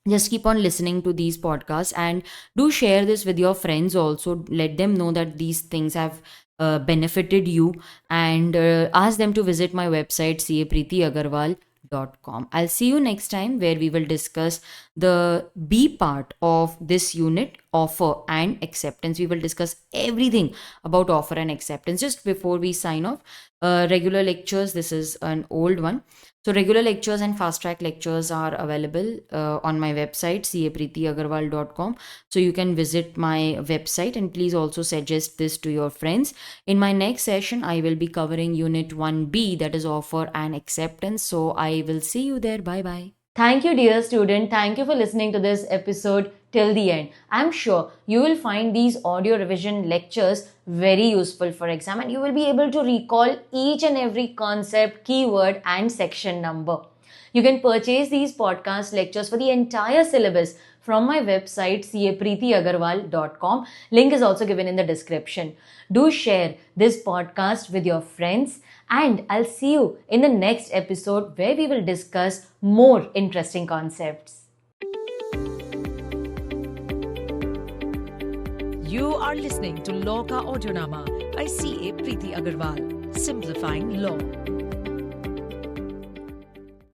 just keep on listening to these podcasts and do share this with your friends also. Let them know that these things have benefited you, and ask them to visit my website capreetyagarwal.com. I'll see you next time, where we will discuss the B part of this unit, offer and acceptance. We will discuss everything about offer and acceptance. Just before we sign off, regular lectures, this is an old one. So regular lectures and fast track lectures are available on my website capreetyagarwal.com. So you can visit my website, and please also suggest this to your friends. In my next session, I will be covering Unit 1B, that is offer and acceptance. So I will see you there. Bye bye. Thank you, dear student. Thank you for listening to this episode till the end. I'm sure you will find these audio revision lectures very useful for exam, and you will be able to recall each and every concept, keyword and section number. You can purchase these podcast lectures for the entire syllabus from my website capreetyagarwal.com. Link is also given in the description. Do share this podcast with your friends, and I'll see you in the next episode, where we will discuss more interesting concepts. You are listening to Law Ka Audionama by CA Preeti Agarwal, simplifying law.